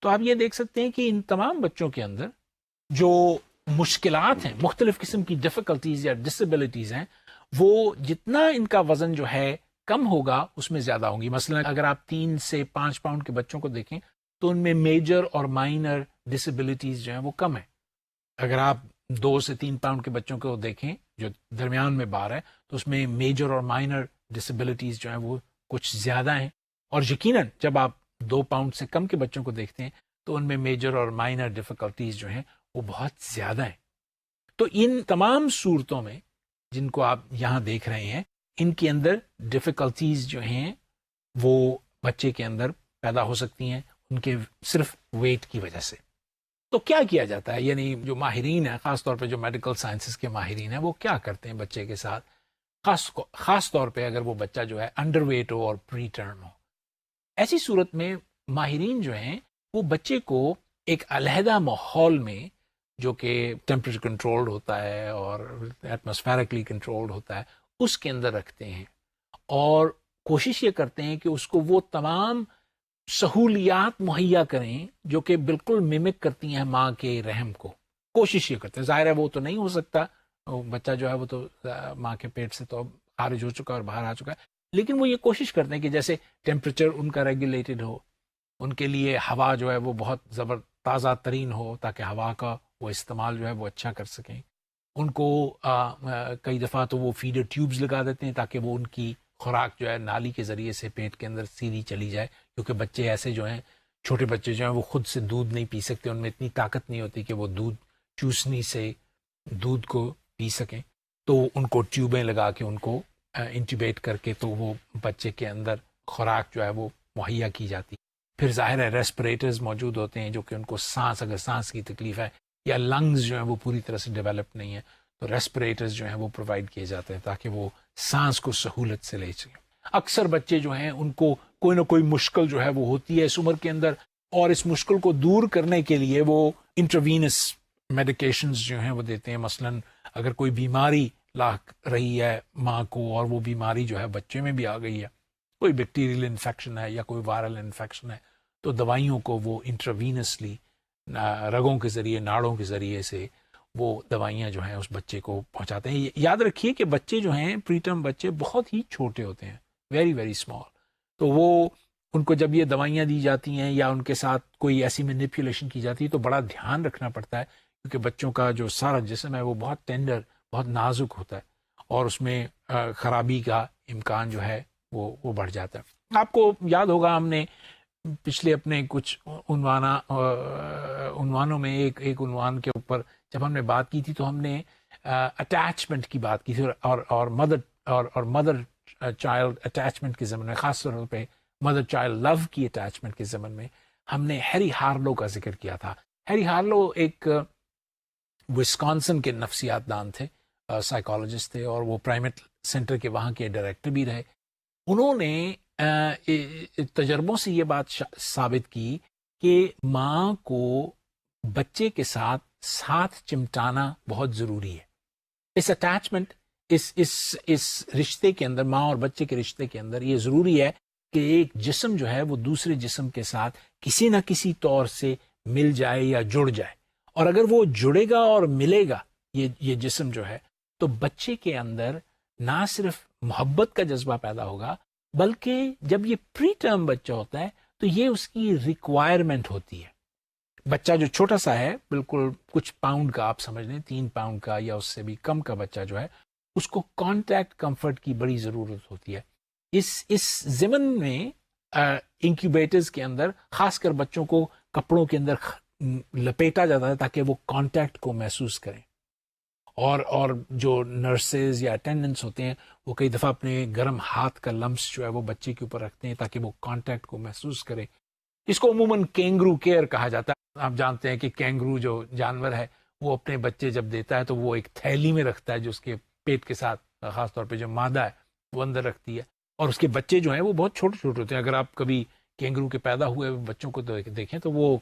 تو آپ یہ دیکھ سکتے ہیں کہ ان تمام بچوں کے اندر جو مشکلات ہیں, مختلف قسم کی ڈیفیکلٹیز یا ڈسیبلٹیز ہیں, وہ جتنا ان کا وزن جو ہے کم ہوگا اس میں زیادہ ہوں گی. مثلا اگر آپ 3 سے 5 پاؤنڈ کے بچوں کو دیکھیں تو ان میں میجر اور مائنر ڈسیبلٹیز جو ہیں وہ کم ہیں. اگر آپ 2 سے 3 پاؤنڈ کے بچوں کو دیکھیں جو درمیان میں بار ہے, تو اس میں میجر اور مائنر ڈسیبلٹیز جو ہیں وہ کچھ زیادہ ہیں. اور یقیناً جب آپ 2 پاؤنڈ سے کم کے بچوں کو دیکھتے ہیں تو ان میں میجر اور مائنر ڈیفیکلٹیز جو ہیں وہ بہت زیادہ ہیں. تو ان تمام صورتوں میں جن کو آپ یہاں دیکھ رہے ہیں, ان کے اندر ڈیفیکلٹیز جو ہیں وہ بچے کے اندر پیدا ہو سکتی ہیں ان کے صرف ویٹ کی وجہ سے. تو کیا کیا جاتا ہے, یعنی جو ماہرین ہیں, خاص طور پہ جو میڈیکل سائنسز کے ماہرین ہیں, وہ کیا کرتے ہیں بچے کے ساتھ, خاص طور پہ اگر وہ بچہ جو ہے انڈر ویٹ ہو اور پری ٹرم ہو. ایسی صورت میں ماہرین جو ہیں وہ بچے کو ایک علیحدہ ماحول میں جو کہ ٹیمپریچر کنٹرولڈ ہوتا ہے اور ایٹماسفیرکلی کنٹرولڈ ہوتا ہے اس کے اندر رکھتے ہیں, اور کوشش یہ کرتے ہیں کہ اس کو وہ تمام سہولیات مہیا کریں جو کہ بالکل ممک کرتی ہیں ماں کے رحم کو. کوشش یہ کرتے ہیں, ظاہر ہے وہ تو نہیں ہو سکتا, بچہ جو ہے وہ تو ماں کے پیٹ سے تو خارج ہو چکا اور باہر آ چکا ہے, لیکن وہ یہ کوشش کرتے ہیں کہ جیسے ٹیمپریچر ان کا ریگولیٹڈ ہو, ان کے لیے ہوا جو ہے وہ بہت تازہ ترین ہو تاکہ ہوا کا وہ استعمال جو ہے وہ اچھا کر سکیں. ان کو کئی دفعہ تو وہ فیڈر ٹیوبز لگا دیتے ہیں تاکہ وہ ان کی خوراک جو ہے نالی کے ذریعے سے پیٹ کے اندر سیدھی چلی جائے, کیونکہ بچے ایسے جو ہیں, چھوٹے بچے جو ہیں وہ خود سے دودھ نہیں پی سکتے, ان میں اتنی طاقت نہیں ہوتی کہ وہ دودھ چوسنی سے دودھ کو پی سکیں. تو ان کو ٹیوبیں لگا کے ان کو انٹیوبیٹ کر کے تو وہ بچے کے اندر خوراک جو ہے وہ مہیا کی جاتی. پھر ظاہر ہے ریسپریٹرز موجود ہوتے ہیں جو کہ ان کو اگر سانس کی تکلیف ہے یا لنگز جو ہیں وہ پوری طرح سے ڈیولپ نہیں ہے تو ریسپریٹرز جو ہیں وہ پرووائڈ کیے جاتے ہیں تاکہ وہ سانس کو سہولت سے لے سکیں. اکثر بچے جو ہیں ان کو کوئی نہ کوئی مشکل جو ہے وہ ہوتی ہے اس عمر کے اندر, اور اس مشکل کو دور کرنے کے لیے وہ انٹروینس میڈیکیشنز جو ہیں وہ دیتے ہیں. مثلاً اگر کوئی بیماری لاحق رہی ہے ماں کو اور وہ بیماری جو ہے بچے میں بھی آ گئی ہے, کوئی بیکٹیریل انفیکشن ہے یا کوئی وائرل انفیکشن ہے, تو دوائیوں کو وہ انٹروینسلی رگوں کے ذریعے, ناڑوں کے ذریعے سے وہ دوائیاں جو ہیں اس بچے کو پہنچاتے ہیں. یاد رکھیے کہ بچے جو ہیں پری ٹرم بچے بہت ہی چھوٹے ہوتے ہیں, ویری ویری اسمال, تو وہ ان کو جب یہ دوائیاں دی جاتی ہیں یا ان کے ساتھ کوئی ایسی مینیپولیشن کی جاتی ہے تو بڑا دھیان رکھنا پڑتا ہے, کیونکہ بچوں کا جو سارا جسم ہے وہ بہت ٹینڈر, بہت نازک ہوتا ہے, اور اس میں خرابی کا امکان جو ہے وہ بڑھ جاتا ہے. آپ کو یاد ہوگا ہم نے پچھلے اپنے کچھ عنوانوں میں ایک عنوان کے اوپر جب ہم نے بات کی تھی تو ہم نے اٹیچمنٹ کی بات کی تھی, اور مدر چائلڈ اٹیچمنٹ کے ضمن میں, خاص طور پہ مدر چائلڈ لو کی اٹیچمنٹ کے ضمن میں ہم نے ہیری ہارلو کا ذکر کیا تھا. ہیری ہارلو ایک وسکانسن کے نفسیات دان تھے, سائیکالوجسٹ تھے, اور وہ پرائمیٹ سینٹر کے وہاں کے ڈائریکٹر بھی رہے. انہوں نے تجربوں سے یہ بات ثابت کی کہ ماں کو بچے کے ساتھ چمٹانا بہت ضروری ہے. اس اٹیچمنٹ اس رشتے کے اندر, ماں اور بچے کے رشتے کے اندر یہ ضروری ہے کہ ایک جسم جو ہے وہ دوسرے جسم کے ساتھ کسی نہ کسی طور سے مل جائے یا جڑ جائے, اور اگر وہ جڑے گا اور ملے گا یہ جسم جو ہے, تو بچے کے اندر نہ صرف محبت کا جذبہ پیدا ہوگا, بلکہ جب یہ پری ٹرم بچہ ہوتا ہے تو یہ اس کی ریکوائرمنٹ ہوتی ہے. بچہ جو چھوٹا سا ہے, بالکل کچھ پاؤنڈ کا آپ سمجھ لیں, 3 پاؤنڈ کا یا اس سے بھی کم کا بچہ جو ہے, اس کو کانٹیکٹ کمفرٹ کی بڑی ضرورت ہوتی ہے. اس ضمن میں انکیوبیٹرز کے اندر خاص کر بچوں کو کپڑوں کے اندر لپیٹا جاتا ہے تاکہ وہ کانٹیکٹ کو محسوس کریں. اور جو نرسز یا اٹینڈنٹس ہوتے ہیں وہ کئی دفعہ اپنے گرم ہاتھ کا لمس جو ہے وہ بچے کے اوپر رکھتے ہیں تاکہ وہ کانٹیکٹ کو محسوس کرے. اس کو عموماً کینگرو کیئر کہا جاتا ہے. آپ جانتے ہیں کہ کینگرو جو جانور ہے وہ اپنے بچے جب دیتا ہے تو وہ ایک تھیلی میں رکھتا ہے جو اس کے پیٹ کے ساتھ، خاص طور پہ جو مادہ ہے وہ اندر رکھتی ہے، اور اس کے بچے جو ہیں وہ بہت چھوٹے چھوٹے ہوتے ہیں. اگر آپ کبھی کینگرو کے پیدا ہوئے بچوں کو دیکھیں تو وہ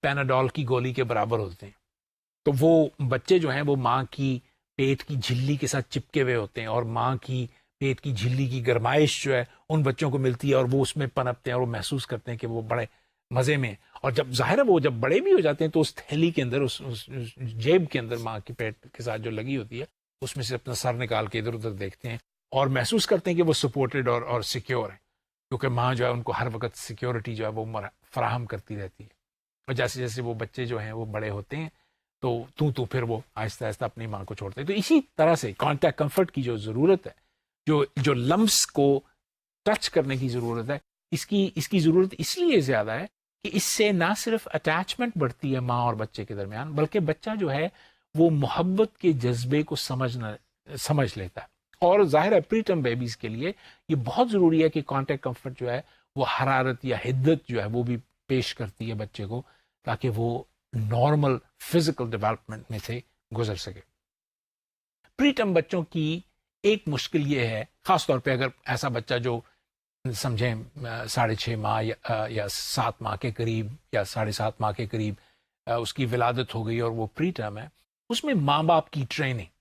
پیناڈول کی گولی کے برابر ہوتے ہیں. تو وہ بچے جو ہیں وہ ماں کی پیٹ کی جھلی کے ساتھ چپکے ہوئے ہوتے ہیں، اور ماں کی پیٹ کی جھلی کی گرمائش جو ہے ان بچوں کو ملتی ہے، اور وہ اس میں پنپتے ہیں اور وہ محسوس کرتے ہیں کہ وہ بڑے مزے میں. اور جب ظاہر ہے وہ جب بڑے بھی ہو جاتے ہیں تو اس تھیلی کے اندر، اس جیب کے اندر ماں کی پیٹ کے ساتھ جو لگی ہوتی ہے اس میں سے اپنا سر نکال کے ادھر ادھر دیکھتے ہیں اور محسوس کرتے ہیں کہ وہ سپورٹڈ اور سیکیور ہے، کیونکہ ماں جو ہے ان کو ہر وقت سیکیورٹی جو ہے وہ فراہم کرتی رہتی ہے. اور جیسے جیسے وہ بچے جو ہیں وہ بڑے ہوتے ہیں تو پھر وہ آہستہ آہستہ اپنی ماں کو چھوڑتے ہیں. تو اسی طرح سے کانٹیکٹ کمفرٹ کی جو ضرورت ہے، جو لمس کو ٹچ کرنے کی ضرورت ہے، اس کی ضرورت اس لیے زیادہ ہے کہ اس سے نہ صرف اٹیچمنٹ بڑھتی ہے ماں اور بچے کے درمیان، بلکہ بچہ جو ہے وہ محبت کے جذبے کو سمجھ لیتا ہے. اور ظاہر ہے پری ٹرم بیبیز کے لیے یہ بہت ضروری ہے کہ کانٹیکٹ کمفرٹ جو ہے وہ حرارت یا حدت جو ہے وہ بھی پیش کرتی ہے بچے کو، تاکہ وہ نارمل فزیکل ڈیولپمنٹ میں سے گزر سکے. پری ٹرم بچوں کی ایک مشکل یہ ہے، خاص طور پہ اگر ایسا بچہ جو سمجھیں 6.5 ماہ یا 7 ماہ کے قریب یا 7.5 ماہ کے قریب اس کی ولادت ہو گئی اور وہ پری ٹرم ہے، اس میں ماں باپ کی ٹریننگ،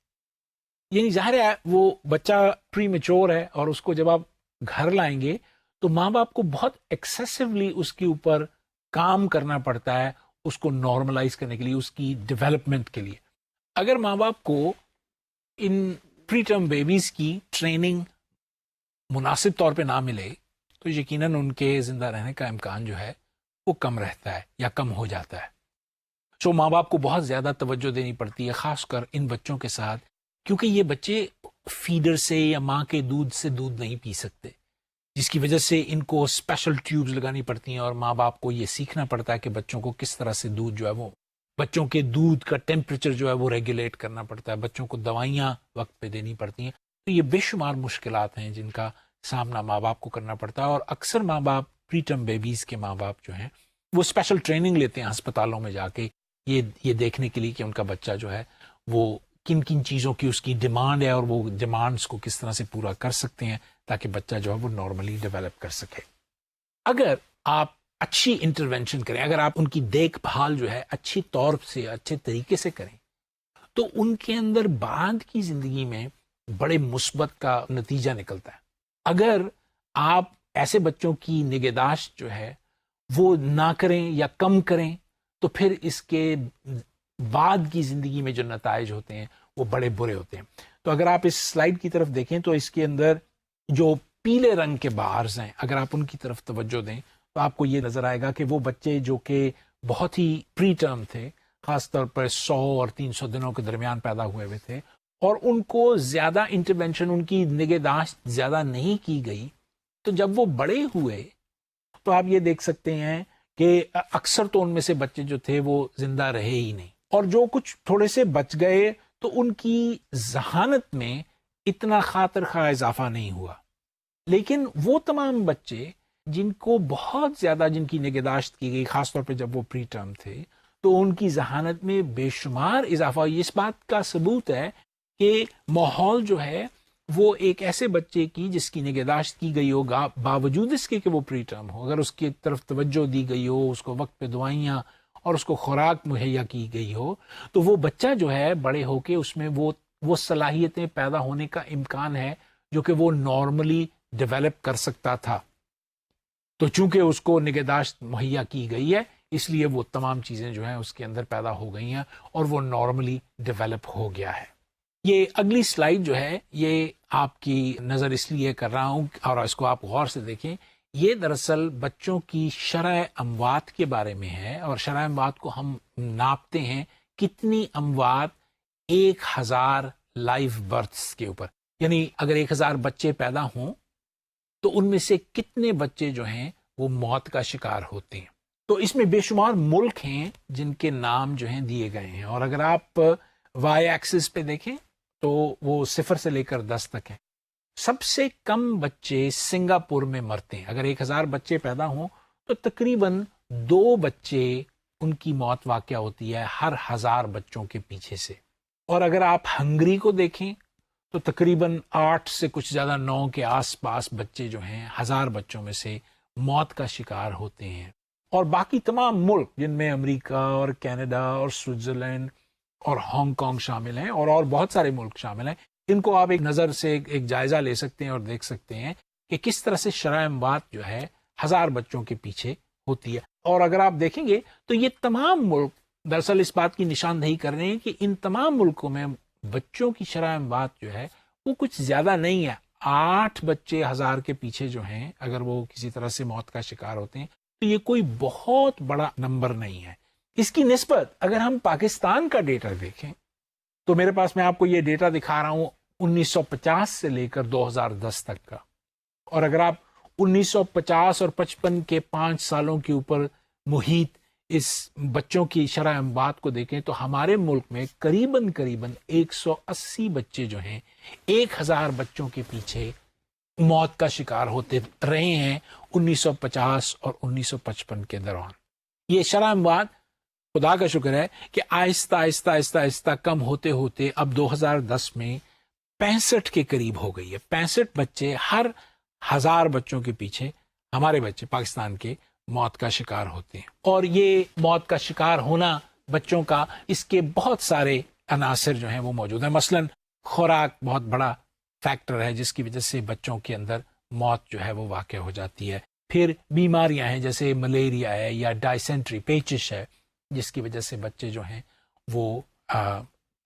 یعنی ظاہر ہے وہ بچہ پری میچور ہے اور اس کو جب آپ گھر لائیں گے تو ماں باپ کو بہت ایکسیسولی اس کے اوپر کام کرنا پڑتا ہے اس کو نارملائز کرنے کے لیے، اس کی ڈیولپمنٹ کے لیے. اگر ماں باپ کو ان پری ٹرم بیبیز کی ٹریننگ مناسب طور پہ نہ ملے تو یقیناً ان کے زندہ رہنے کا امکان جو ہے وہ کم رہتا ہے یا کم ہو جاتا ہے. سو ماں باپ کو بہت زیادہ توجہ دینی پڑتی ہے، خاص کر ان بچوں کے ساتھ، کیونکہ یہ بچے فیڈر سے یا ماں کے دودھ سے دودھ نہیں پی سکتے، جس کی وجہ سے ان کو اسپیشل ٹیوبز لگانی پڑتی ہیں، اور ماں باپ کو یہ سیکھنا پڑتا ہے کہ بچوں کو کس طرح سے دودھ جو ہے وہ، بچوں کے دودھ کا ٹیمپریچر جو ہے وہ ریگولیٹ کرنا پڑتا ہے، بچوں کو دوائیاں وقت پہ دینی پڑتی ہیں. تو یہ بے شمار مشکلات ہیں جن کا سامنا ماں باپ کو کرنا پڑتا ہے. اور اکثر ماں باپ، پری ٹرم بیبیز کے ماں باپ جو ہیں وہ اسپیشل ٹریننگ لیتے ہیں ہسپتالوں میں جا کے، یہ دیکھنے کے لیے کہ ان کا بچہ جو ہے وہ کن کن چیزوں کی اس کی ڈیمانڈ ہے اور وہ ڈیمانڈس کو کس طرح سے پورا کر سکتے ہیں تاکہ بچہ جو ہے وہ نارملی ڈیولپ کر سکے. اگر آپ اچھی انٹرونشن کریں، اگر آپ ان کی دیکھ بھال جو ہے اچھی طور سے اچھے طریقے سے کریں تو ان کے اندر بعد کی زندگی میں بڑے مثبت کا نتیجہ نکلتا ہے. اگر آپ ایسے بچوں کی نگہداشت جو ہے وہ نہ کریں یا کم کریں تو پھر اس کے بعد کی زندگی میں جو نتائج ہوتے ہیں وہ بڑے برے ہوتے ہیں. تو اگر آپ اس سلائیڈ کی طرف دیکھیں تو اس کے اندر جو پیلے رنگ کے بارز ہیں، اگر آپ ان کی طرف توجہ دیں تو آپ کو یہ نظر آئے گا کہ وہ بچے جو کہ بہت ہی پری ٹرم تھے، خاص طور پر 100 اور 300 دنوں کے درمیان پیدا ہوئے تھے، اور ان کو زیادہ انٹرونشن، ان کی نگہداشت زیادہ نہیں کی گئی، تو جب وہ بڑے ہوئے تو آپ یہ دیکھ سکتے ہیں کہ اکثر تو ان میں سے بچے جو تھے وہ زندہ رہے ہی نہیں، اور جو کچھ تھوڑے سے بچ گئے تو ان کی ذہانت میں اتنا خاطر خواہ اضافہ نہیں ہوا. لیکن وہ تمام بچے جن کو بہت زیادہ، جن کی نگہداشت کی گئی، خاص طور پہ جب وہ پری ٹرم تھے، تو ان کی ذہانت میں بے شمار اضافہ. اس بات کا ثبوت ہے کہ ماحول جو ہے وہ ایک ایسے بچے کی جس کی نگہداشت کی گئی ہوگا، باوجود اس کے کہ وہ پری ٹرم ہو، اگر اس کی طرف توجہ دی گئی ہو، اس کو وقت پہ دوائیاں اور اس کو خوراک مہیا کی گئی ہو، تو وہ بچہ جو ہے بڑے ہو کے اس میں وہ صلاحیتیں پیدا ہونے کا امکان ہے جو کہ وہ نارملی ڈیولپ کر سکتا تھا. تو چونکہ اس کو نگہداشت مہیا کی گئی ہے اس لیے وہ تمام چیزیں جو ہیں اس کے اندر پیدا ہو گئی ہیں اور وہ نارملی ڈیولپ ہو گیا ہے. یہ اگلی سلائیڈ جو ہے یہ آپ کی نظر اس لیے کر رہا ہوں اور اس کو آپ غور سے دیکھیں. یہ دراصل بچوں کی شرح اموات کے بارے میں ہے، اور شرح اموات کو ہم ناپتے ہیں کتنی اموات 1000 لائیو برتھس کے اوپر، یعنی اگر 1000 بچے پیدا ہوں تو ان میں سے کتنے بچے جو ہیں وہ موت کا شکار ہوتے ہیں. تو اس میں بے شمار ملک ہیں جن کے نام جو ہیں دیے گئے ہیں، اور اگر آپ وائی ایکسس پہ دیکھیں تو وہ 0 سے لے کر 10 تک ہے۔ سب سے کم بچے سنگاپور میں مرتے ہیں۔ اگر 1000 بچے پیدا ہوں تو تقریباً 2 بچے ان کی موت واقع ہوتی ہے ہر 1000 بچوں کے پیچھے سے۔ اور اگر آپ ہنگری کو دیکھیں تو تقریباً 8 سے کچھ زیادہ 9 کے آس پاس بچے جو ہیں 1000 بچوں میں سے موت کا شکار ہوتے ہیں۔ اور باقی تمام ملک جن میں امریکہ اور کینیڈا اور سوئٹزرلینڈ اور ہانگ کانگ شامل ہیں، اور بہت سارے ملک شامل ہیں، ان کو آپ ایک نظر سے ایک جائزہ لے سکتے ہیں اور دیکھ سکتے ہیں کہ کس طرح سے شرح اموات جو ہے 1000 بچوں کے پیچھے ہوتی ہے۔ اور اگر آپ دیکھیں گے تو یہ تمام ملک دراصل اس بات کی نشاندہی کر رہے ہیں کہ ان تمام ملکوں میں بچوں کی شرح اموات جو ہے وہ کچھ زیادہ نہیں ہے۔ 8 بچے 1000 کے پیچھے جو ہیں اگر وہ کسی طرح سے موت کا شکار ہوتے ہیں تو یہ کوئی بہت بڑا نمبر نہیں ہے۔ اس کی نسبت اگر ہم پاکستان کا ڈیٹا دیکھیں تو میرے پاس میں آپ کو یہ ڈیٹا دکھا رہا ہوں 1950 سے لے کر 2010 تک کا، اور اگر آپ 1950 اور 55 کے 5 سالوں کے اوپر محیط اس بچوں کی شرح اموات کو دیکھیں تو ہمارے ملک میں قریباً 180 بچے جو ہیں 1000 بچوں کے پیچھے موت کا شکار ہوتے رہے ہیں 1950 اور 1955 کے دوران۔ یہ شرح اموات خدا کا شکر ہے کہ آہستہ آہستہ آہستہ آہستہ کم ہوتے ہوتے اب 2010 میں 65 کے قریب ہو گئی ہے۔ 65 بچے ہر 1000 بچوں کے پیچھے ہمارے بچے پاکستان کے موت کا شکار ہوتے ہیں۔ اور یہ موت کا شکار ہونا بچوں کا، اس کے بہت سارے عناصر جو ہیں وہ موجود ہیں۔ مثلاً خوراک بہت بڑا فیکٹر ہے جس کی وجہ سے بچوں کے اندر موت جو ہے وہ واقع ہو جاتی ہے۔ پھر بیماریاں ہیں جیسے ملیریا ہے یا ڈائسینٹری پیچش ہے جس کی وجہ سے بچے جو ہیں وہ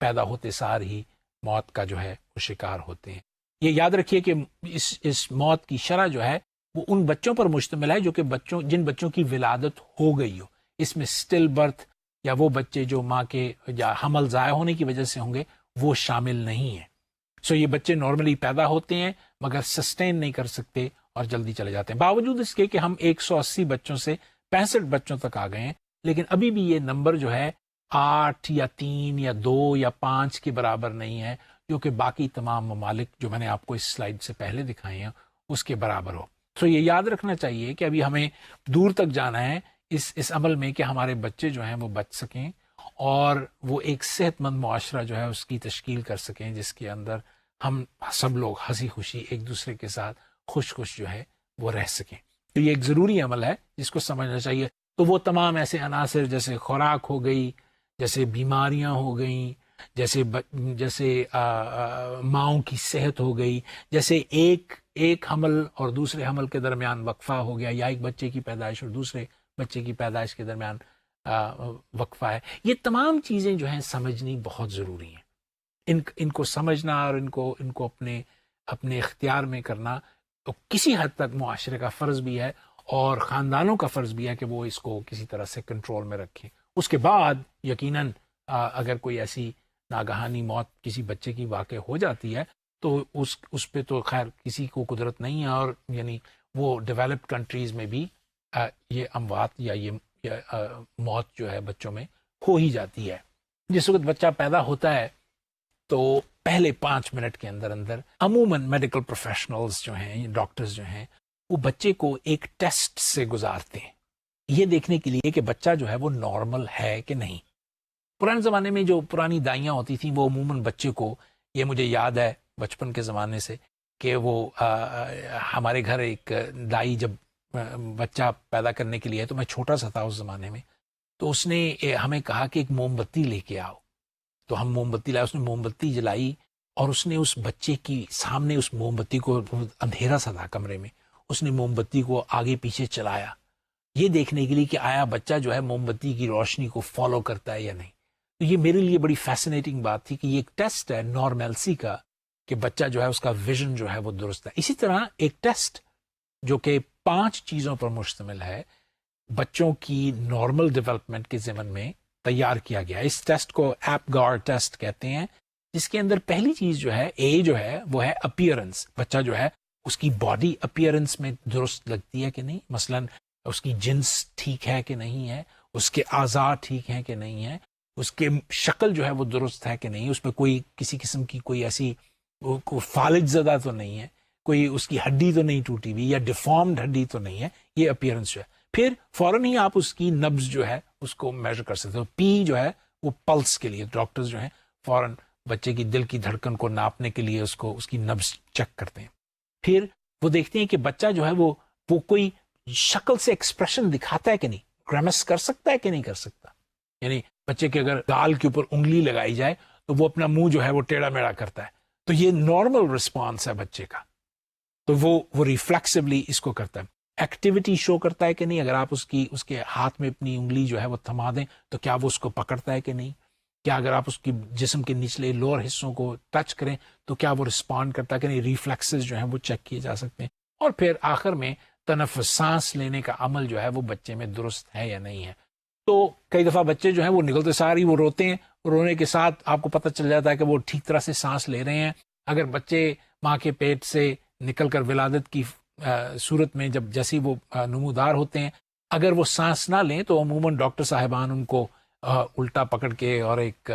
پیدا ہوتے سار ہی موت کا جو ہے وہ شکار ہوتے ہیں۔ یہ یاد رکھیے کہ اس موت کی شرح جو ہے وہ ان بچوں پر مشتمل ہے جو کہ جن بچوں کی ولادت ہو گئی ہو۔ اس میں سٹل برتھ یا وہ بچے جو ماں کے یا حمل ضائع ہونے کی وجہ سے ہوں گے وہ شامل نہیں ہیں۔ سو یہ بچے نارملی پیدا ہوتے ہیں مگر سسٹین نہیں کر سکتے اور جلدی چلے جاتے ہیں۔ باوجود اس کے کہ ہم 180 بچوں سے 65 بچوں تک آ گئے ہیں، لیکن ابھی بھی یہ نمبر جو ہے 8 یا 3 یا 2 یا 5 کے برابر نہیں ہے جو کہ باقی تمام ممالک جو میں نے آپ کو اس سلائیڈ سے پہلے دکھائے ہیں اس کے برابر ہو۔ تو یہ یاد رکھنا چاہیے کہ ابھی ہمیں دور تک جانا ہے اس عمل میں کہ ہمارے بچے جو ہیں وہ بچ سکیں اور وہ ایک صحت مند معاشرہ جو ہے اس کی تشکیل کر سکیں جس کے اندر ہم سب لوگ ہنسی خوشی ایک دوسرے کے ساتھ خوش جو ہے وہ رہ سکیں۔ تو یہ ایک ضروری عمل ہے جس کو سمجھنا چاہیے۔ تو وہ تمام ایسے عناصر جیسے خوراک ہو گئی، جیسے بیماریاں ہو گئیں، جیسے ماؤں کی صحت ہو گئی، جیسے ایک حمل اور دوسرے حمل کے درمیان وقفہ ہو گیا، یا ایک بچے کی پیدائش اور دوسرے بچے کی پیدائش کے درمیان وقفہ ہے، یہ تمام چیزیں جو ہیں سمجھنی بہت ضروری ہیں۔ ان کو سمجھنا اور ان کو اپنے اختیار میں کرنا تو کسی حد تک معاشرے کا فرض بھی ہے اور خاندانوں کا فرض بھی ہے کہ وہ اس کو کسی طرح سے کنٹرول میں رکھیں۔ اس کے بعد یقیناً اگر کوئی ایسی ناگہانی موت کسی بچے کی واقع ہو جاتی ہے تو اس پہ تو خیر کسی کو قدرت نہیں ہے، اور یعنی وہ ڈیولپڈ کنٹریز میں بھی یہ اموات یا یہ موت جو ہے بچوں میں ہو ہی جاتی ہے۔ جس وقت بچہ پیدا ہوتا ہے تو پہلے 5 منٹ کے اندر عموماً میڈیکل پروفیشنلز جو ہیں، ڈاکٹرز جو ہیں، وہ بچے کو ایک ٹیسٹ سے گزارتے ہیں یہ دیکھنے کے لیے کہ بچہ جو ہے وہ نارمل ہے کہ نہیں۔ پرانے زمانے میں جو پرانی دائیاں ہوتی تھیں وہ عموماً بچے کو، یہ مجھے یاد ہے بچپن کے زمانے سے کہ وہ ہمارے گھر ایک دائی جب بچہ پیدا کرنے کے لیے، تو میں چھوٹا سا تھا اس زمانے میں، تو اس نے ہمیں کہا کہ ایک موم بتی لے کے آؤ۔ تو ہم موم بتی لائے، اس نے موم بتی جلائی اور اس نے اس بچے کی سامنے اس موم بتی کو، اندھیرا سا تھا کمرے میں، اس نے موم بتی کو آگے پیچھے چلایا یہ دیکھنے کے لیے کہ آیا بچہ جو ہے موم بتی کی روشنی کو فالو کرتا ہے یا نہیں۔ تو یہ میرے لیے بڑی فیسنیٹنگ بات تھی کہ یہ ایک ٹیسٹ ہے نارملسی کا کہ بچہ جو ہے اس کا ویژن جو ہے وہ درست ہے۔ اسی طرح ایک ٹیسٹ جو کہ 5 چیزوں پر مشتمل ہے بچوں کی نارمل ڈیولپمنٹ کے ضمن میں تیار کیا گیا۔ اس ٹیسٹ کو ایپگار ٹیسٹ کہتے ہیں، جس کے اندر پہلی چیز جو ہے جو ہے وہ ہے اپیئرنس۔ بچہ جو ہے اس کی باڈی اپیئرنس میں درست لگتی ہے کہ نہیں۔ مثلاً اس کی جنس ٹھیک ہے کہ نہیں ہے، اس کے اعضاء ٹھیک ہیں کہ نہیں ہے، اس کے شکل جو ہے وہ درست ہے کہ نہیں، اس میں کوئی کسی قسم کی کوئی ایسی فالج زدہ تو نہیں ہے، کوئی اس کی ہڈی تو نہیں ٹوٹی ہوئی یا ڈیفارمڈ ہڈی تو نہیں ہے، یہ اپیئرنس جو ہے. پھر فوراً ہی آپ اس کی نبض جو ہے اس کو میجر کر سکتے ہو. پی جو ہے وہ پلس کے لیے ڈاکٹرز جو ہیں فوراً بچے کی دل کی دھڑکن کو ناپنے کے لیے اس کی نبض چیک کرتے ہیں. پھر وہ دیکھتے ہیں کہ بچہ جو ہے وہ کوئی شکل سے ایکسپریشن دکھاتا ہے کہ نہیں، گریمس کر سکتا ہے کہ نہیں کر سکتا. یعنی بچے کے اگر گال کے اوپر انگلی لگائی جائے تو وہ اپنا منہ جو ہے وہ ٹیڑھا میڑا کرتا ہے، تو یہ نارمل رسپانس ہے بچے کا، تو وہ ریفلیکسولی اس کو کرتا ہے. ایکٹیویٹی شو کرتا ہے کہ نہیں، اگر آپ اس کے ہاتھ میں اپنی انگلی جو ہے وہ تھما دیں تو کیا وہ اس کو پکڑتا ہے کہ نہیں، کیا اگر آپ اس کی جسم کے نچلے لوور حصوں کو ٹچ کریں تو کیا وہ رسپونڈ کرتا ہے کہ نہیں. ریفلیکسز جو ہیں وہ چیک کیے جا سکتے ہیں. اور پھر آخر میں تنفس، سانس لینے کا عمل جو ہے وہ بچے میں درست ہے یا نہیں ہے. تو کئی دفعہ بچے جو ہیں وہ نکلتے ساری وہ روتے ہیں، رونے کے ساتھ آپ کو پتہ چل جاتا ہے کہ وہ ٹھیک طرح سے سانس لے رہے ہیں. اگر بچے ماں کے پیٹ سے نکل کر ولادت کی صورت میں جب جیسی وہ نمودار ہوتے ہیں، اگر وہ سانس نہ لیں تو عموماً ڈاکٹر صاحبان ان کو الٹا پکڑ کے اور ایک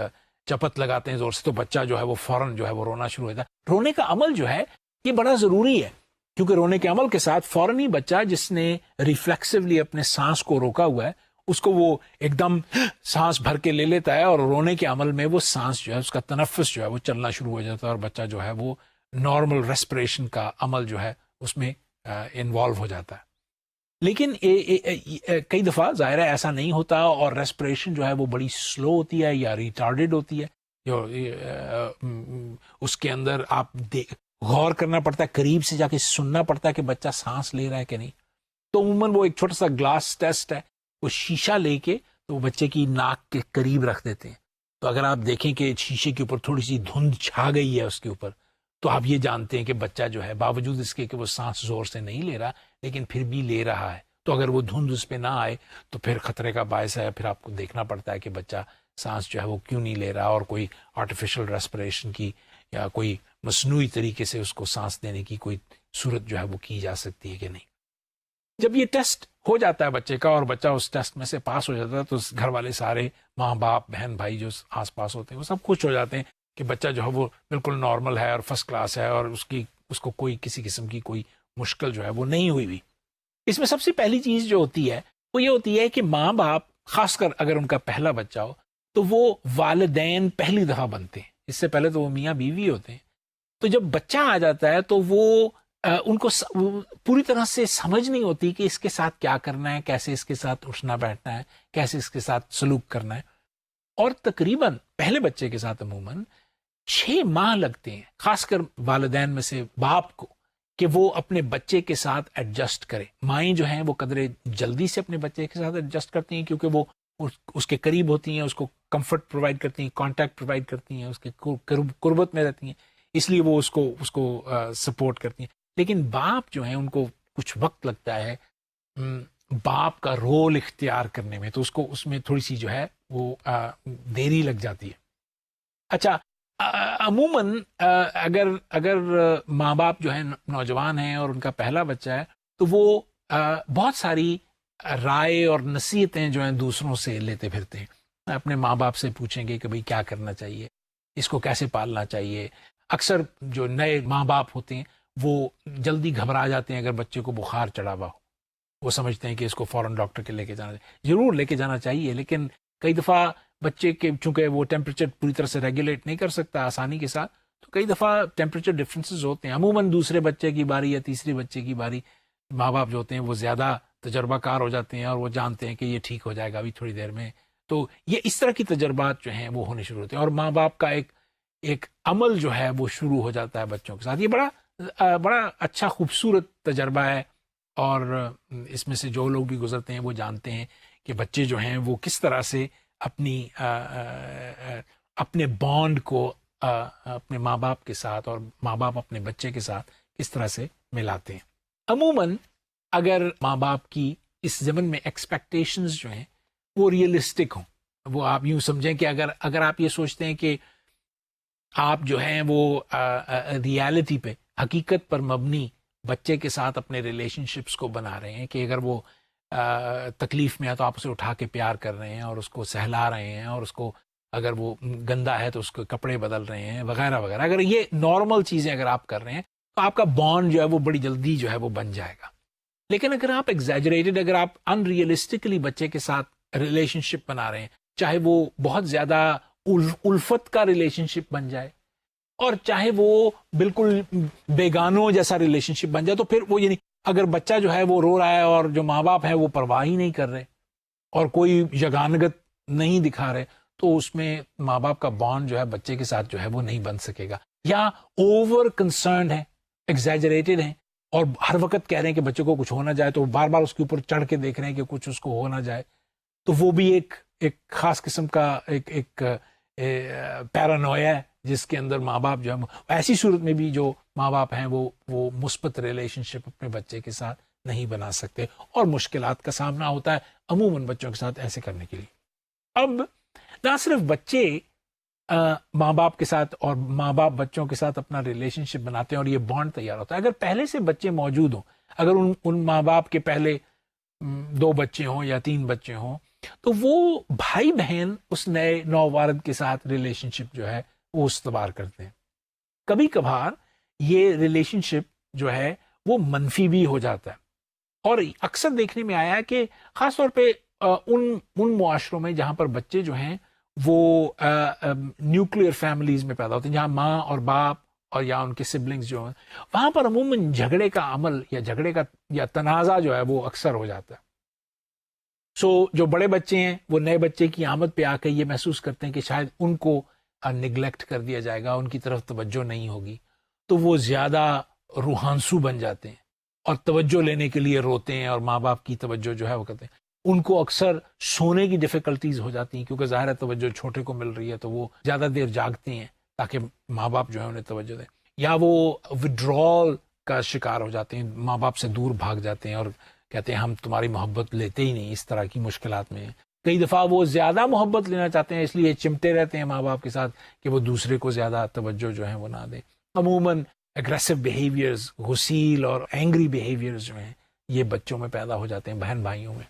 چپت لگاتے ہیں زور سے، تو بچہ جو ہے وہ فوراً جو ہے وہ رونا شروع ہوتا ہے. رونے کا عمل جو ہے یہ بڑا ضروری ہے، کیونکہ رونے کے عمل کے ساتھ فوراً ہی بچہ جس نے ریفلیکسولی اپنے سانس کو روکا ہوا ہے اس کو وہ ایک دم سانس بھر کے لے لیتا ہے، اور رونے کے عمل میں وہ سانس جو ہے اس کا تنفس جو ہے وہ چلنا شروع ہو جاتا ہے، اور بچہ جو ہے وہ نارمل ریسپریشن کا عمل جو ہے اس میں انوالو ہو جاتا ہے. لیکن کئی دفعہ ظاہر ہے ایسا نہیں ہوتا، اور ریسپریشن جو ہے وہ بڑی سلو ہوتی ہے یا ریٹارڈڈ ہوتی ہے، جو اس کے اندر آپ غور کرنا پڑتا ہے، قریب سے جا کے سننا پڑتا ہے کہ بچہ سانس لے رہا ہے کہ نہیں. تو عموماً وہ ایک چھوٹا سا گلاس ٹیسٹ ہے، وہ شیشہ لے کے تو وہ بچے کی ناک کے قریب رکھ دیتے ہیں. تو اگر آپ دیکھیں کہ شیشے کے اوپر تھوڑی سی دھند چھا گئی ہے اس کے اوپر، تو آپ یہ جانتے ہیں کہ بچہ جو ہے باوجود اس کے کہ وہ سانس زور سے نہیں لے رہا لیکن پھر بھی لے رہا ہے. تو اگر وہ دھند اس پہ نہ آئے تو پھر خطرے کا باعث ہے. پھر آپ کو دیکھنا پڑتا ہے کہ بچہ سانس جو ہے وہ کیوں نہیں لے رہا، اور کوئی آرٹیفیشل ریسپریشن کی یا کوئی مصنوعی طریقے سے اس کو سانس دینے کی کوئی صورت جو ہے وہ کی جا سکتی ہے کہ نہیں. جب یہ ٹیسٹ ہو جاتا ہے بچے کا اور بچہ اس ٹیسٹ میں سے پاس ہو جاتا ہے تو گھر والے سارے، ماں باپ بہن بھائی جو آس پاس ہوتے ہیں، وہ سب خوش ہو جاتے ہیں کہ بچہ جو ہے وہ بالکل نارمل ہے اور فرسٹ کلاس ہے، اور اس کو کوئی کسی قسم کی کوئی مشکل جو ہے وہ نہیں ہوئی ہوئی. اس میں سب سے پہلی چیز جو ہوتی ہے وہ یہ ہوتی ہے کہ ماں باپ، خاص کر اگر ان کا پہلا بچہ ہو تو وہ والدین پہلی دفعہ بنتے ہیں. اس سے پہلے تو وہ میاں بیوی ہوتے ہیں. تو جب بچہ آ جاتا ہے تو وہ ان کو پوری طرح سے سمجھ نہیں ہوتی کہ اس کے ساتھ کیا کرنا ہے، کیسے اس کے ساتھ اٹھنا بیٹھنا ہے، کیسے اس کے ساتھ سلوک کرنا ہے. اور تقریباً پہلے بچے کے ساتھ عموماً 6 ماہ لگتے ہیں، خاص کر والدین میں سے باپ کو، کہ وہ اپنے بچے کے ساتھ ایڈجسٹ کرے. مائیں جو ہیں وہ قدرے جلدی سے اپنے بچے کے ساتھ ایڈجسٹ کرتی ہیں، کیونکہ وہ اس کے قریب ہوتی ہیں، اس کو کمفرٹ پرووائڈ کرتی ہیں، کانٹیکٹ پرووائڈ کرتی ہیں، اس کے قربت میں رہتی ہیں، اس لیے وہ اس کو سپورٹ کرتی ہیں. لیکن باپ جو ہیں ان کو کچھ وقت لگتا ہے باپ کا رول اختیار کرنے میں، تو اس میں تھوڑی سی جو ہے وہ دیری لگ جاتی ہے. اچھا، عموماً اگر ماں باپ جو ہیں نوجوان ہیں اور ان کا پہلا بچہ ہے تو وہ بہت ساری رائے اور نصیحتیں جو ہیں دوسروں سے لیتے پھرتے ہیں. اپنے ماں باپ سے پوچھیں گے کہ بھئی کیا کرنا چاہیے، اس کو کیسے پالنا چاہیے. اکثر جو نئے ماں باپ ہوتے ہیں وہ جلدی گھبرا جاتے ہیں اگر بچے کو بخار چڑھا ہوا ہو. وہ سمجھتے ہیں کہ اس کو فوراً ڈاکٹر کے لے کے جانا چاہیے. ضرور لے کے جانا چاہیے، لیکن کئی دفعہ بچے کے چونکہ وہ ٹیمپریچر پوری طرح سے ریگولیٹ نہیں کر سکتا آسانی کے ساتھ، تو کئی دفعہ ٹیمپریچر ڈفرینسز ہوتے ہیں. عموماً دوسرے بچے کی باری یا تیسرے بچے کی باری ماں باپ جو ہوتے ہیں وہ زیادہ تجربہ کار ہو جاتے ہیں اور وہ جانتے ہیں کہ یہ ٹھیک ہو جائے گا ابھی تھوڑی دیر میں. تو یہ اس طرح کی تجربات جو ہیں وہ ہونے شروع ہوتے ہیں، اور ماں باپ کا ایک عمل جو ہے وہ شروع ہو جاتا ہے بچوں کے ساتھ. یہ بڑا اچھا خوبصورت تجربہ ہے، اور اس میں سے جو لوگ بھی گزرتے ہیں وہ جانتے ہیں کہ بچے جو ہیں وہ کس طرح سے اپنے بانڈ کو اپنے ماں باپ کے ساتھ اور ماں باپ اپنے بچے کے ساتھ کس طرح سے ملاتے ہیں. عموماً اگر ماں باپ کی اس زمن میں ایکسپیکٹیشنز جو ہیں وہ ریئلسٹک ہوں، وہ آپ یوں سمجھیں کہ اگر آپ یہ سوچتے ہیں کہ آپ جو ہیں وہ ریالٹی پہ، حقیقت پر مبنی بچے کے ساتھ اپنے ریلیشن شپس کو بنا رہے ہیں، کہ اگر وہ تکلیف میں ہے تو آپ اسے اٹھا کے پیار کر رہے ہیں اور اس کو سہلا رہے ہیں، اور اس کو اگر وہ گندا ہے تو اس کو کپڑے بدل رہے ہیں وغیرہ وغیرہ. اگر یہ نارمل چیزیں اگر آپ کر رہے ہیں تو آپ کا بانڈ جو ہے وہ بڑی جلدی جو ہے وہ بن جائے گا. لیکن اگر آپ ایگزیجریٹڈ، اگر آپ ان ریئلسٹکلی بچے کے ساتھ ریلیشن شپ بنا رہے ہیں، چاہے وہ بہت زیادہ الفت کا ریلیشن شپ بن جائے اور چاہے وہ بالکل بیگانوں جیسا ریلیشن شپ بن جائے، تو پھر وہ یعنی اگر بچہ جو ہے وہ رو رہا ہے اور جو ماں باپ ہیں وہ پرواہ ہی نہیں کر رہے اور کوئی یگانگت نہیں دکھا رہے، تو اس میں ماں باپ کا بانڈ جو ہے بچے کے ساتھ جو ہے وہ نہیں بن سکے گا. یا اوور کنسرنڈ ہے، ایگزیجریٹڈ ہیں اور ہر وقت کہہ رہے ہیں کہ بچے کو کچھ ہونا جائے، تو بار بار اس کے اوپر چڑھ کے دیکھ رہے ہیں کہ کچھ اس کو ہونا جائے، تو وہ بھی ایک خاص قسم کا ایک پیرانویا ہے جس کے اندر ماں باپ جو ہے. ایسی صورت میں بھی جو ماں باپ ہیں وہ مثبت ریلیشن شپ اپنے بچے کے ساتھ نہیں بنا سکتے اور مشکلات کا سامنا ہوتا ہے عموماً بچوں کے ساتھ ایسے کرنے کے لیے. اب نہ صرف بچے ماں باپ کے ساتھ اور ماں باپ بچوں کے ساتھ اپنا ریلیشن شپ بناتے ہیں اور یہ بانڈ تیار ہوتا ہے، اگر پہلے سے بچے موجود ہوں، اگر ان ماں باپ کے پہلے 2 بچے ہوں یا 3 بچے ہوں، تو وہ بھائی بہن اس نئے نووارد کے ساتھ ریلیشن شپ جو ہے وہ استوار کرتے ہیں. کبھی کبھار یہ ریلیشن شپ جو ہے وہ منفی بھی ہو جاتا ہے، اور اکثر دیکھنے میں آیا ہے کہ خاص طور پہ ان معاشروں میں جہاں پر بچے جو ہیں وہ نیوکلیئر فیملیز میں پیدا ہوتے ہیں، جہاں ماں اور باپ اور یا ان کے سبلنگز جو ہیں، وہاں پر عموماً جھگڑے کا عمل یا جھگڑے کا یا تنازع جو ہے وہ اکثر ہو جاتا ہے. جو بڑے بچے ہیں وہ نئے بچے کی آمد پہ آ کے یہ محسوس کرتے ہیں کہ شاید ان کو نگلیکٹ کر دیا جائے گا، ان کی طرف توجہ نہیں ہوگی، تو وہ زیادہ روحانسو بن جاتے ہیں اور توجہ لینے کے لیے روتے ہیں اور ماں باپ کی توجہ جو ہے وہ کرتے ہیں. ان کو اکثر سونے کی ڈیفیکلٹیز ہو جاتی ہیں کیونکہ ظاہر ہے توجہ چھوٹے کو مل رہی ہے تو وہ زیادہ دیر جاگتے ہیں تاکہ ماں باپ جو ہے انہیں توجہ دیں، یا وہ وڈرال کا شکار ہو جاتے ہیں، ماں باپ سے دور بھاگ جاتے ہیں اور کہتے ہیں ہم تمہاری محبت لیتے ہی نہیں. اس طرح کی مشکلات میں کئی دفعہ وہ زیادہ محبت لینا چاہتے ہیں، اس لیے چمٹے رہتے ہیں ماں باپ کے ساتھ کہ وہ دوسرے کو زیادہ توجہ جو ہے وہ نہ دیں. عموماً اگریسو بیہیویئرز، غسیل اور اینگری بیہیویئرز جو ہیں یہ بچوں میں پیدا ہو جاتے ہیں، بہن بھائیوں میں.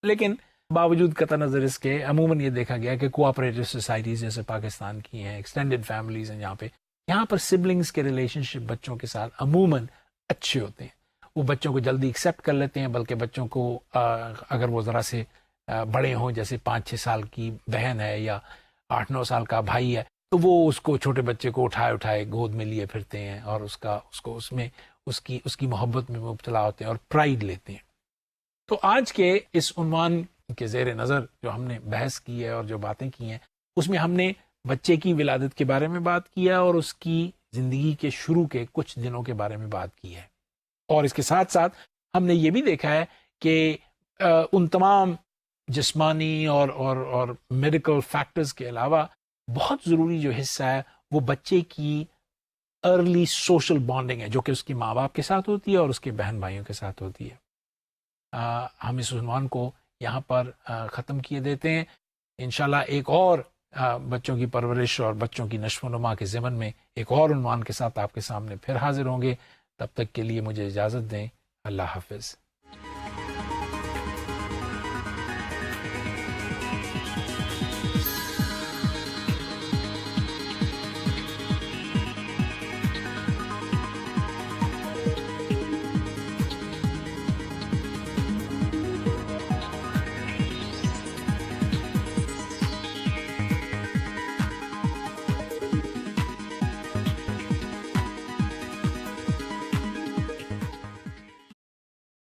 لیکن باوجود قطع نظر اس کے عموماً یہ دیکھا گیا کہ کوآپریٹو سوسائٹیز جیسے پاکستان کی ہیں، ایکسٹینڈڈ فیملیز ہیں، یہاں پر سبلنگز کے ریلیشن شپ بچوں کے ساتھ عموماً اچھے ہوتے ہیں. وہ بچوں کو جلدی ایکسیپٹ کر لیتے ہیں، بلکہ بچوں کو اگر وہ ذرا سے بڑے ہوں، جیسے 5-6 سال کی بہن ہے یا 8-9 سال کا بھائی ہے، تو وہ اس کو چھوٹے بچے کو اٹھائے گود میں لیے پھرتے ہیں اور اس کی محبت میں مبتلا ہوتے ہیں اور پرائیڈ لیتے ہیں. تو آج کے اس عنوان کے زیر نظر جو ہم نے بحث کی ہے اور جو باتیں کی ہیں، اس میں ہم نے بچے کی ولادت کے بارے میں بات کیا اور اس کی زندگی کے شروع کے کچھ دنوں کے بارے میں بات کی ہے، اور اس کے ساتھ ساتھ ہم نے یہ بھی دیکھا ہے کہ ان تمام جسمانی اور میڈیکل فیکٹرز کے علاوہ بہت ضروری جو حصہ ہے وہ بچے کی ارلی سوشل بانڈنگ ہے، جو کہ اس کی ماں باپ کے ساتھ ہوتی ہے اور اس کے بہن بھائیوں کے ساتھ ہوتی ہے. ہم اس عنوان کو یہاں پر ختم کیے دیتے ہیں. انشاءاللہ ایک اور بچوں کی پرورش اور بچوں کی نشو و نما کے ضمن میں ایک اور عنوان کے ساتھ آپ کے سامنے پھر حاضر ہوں گے. تب تک کے لیے مجھے اجازت دیں. اللہ حافظ.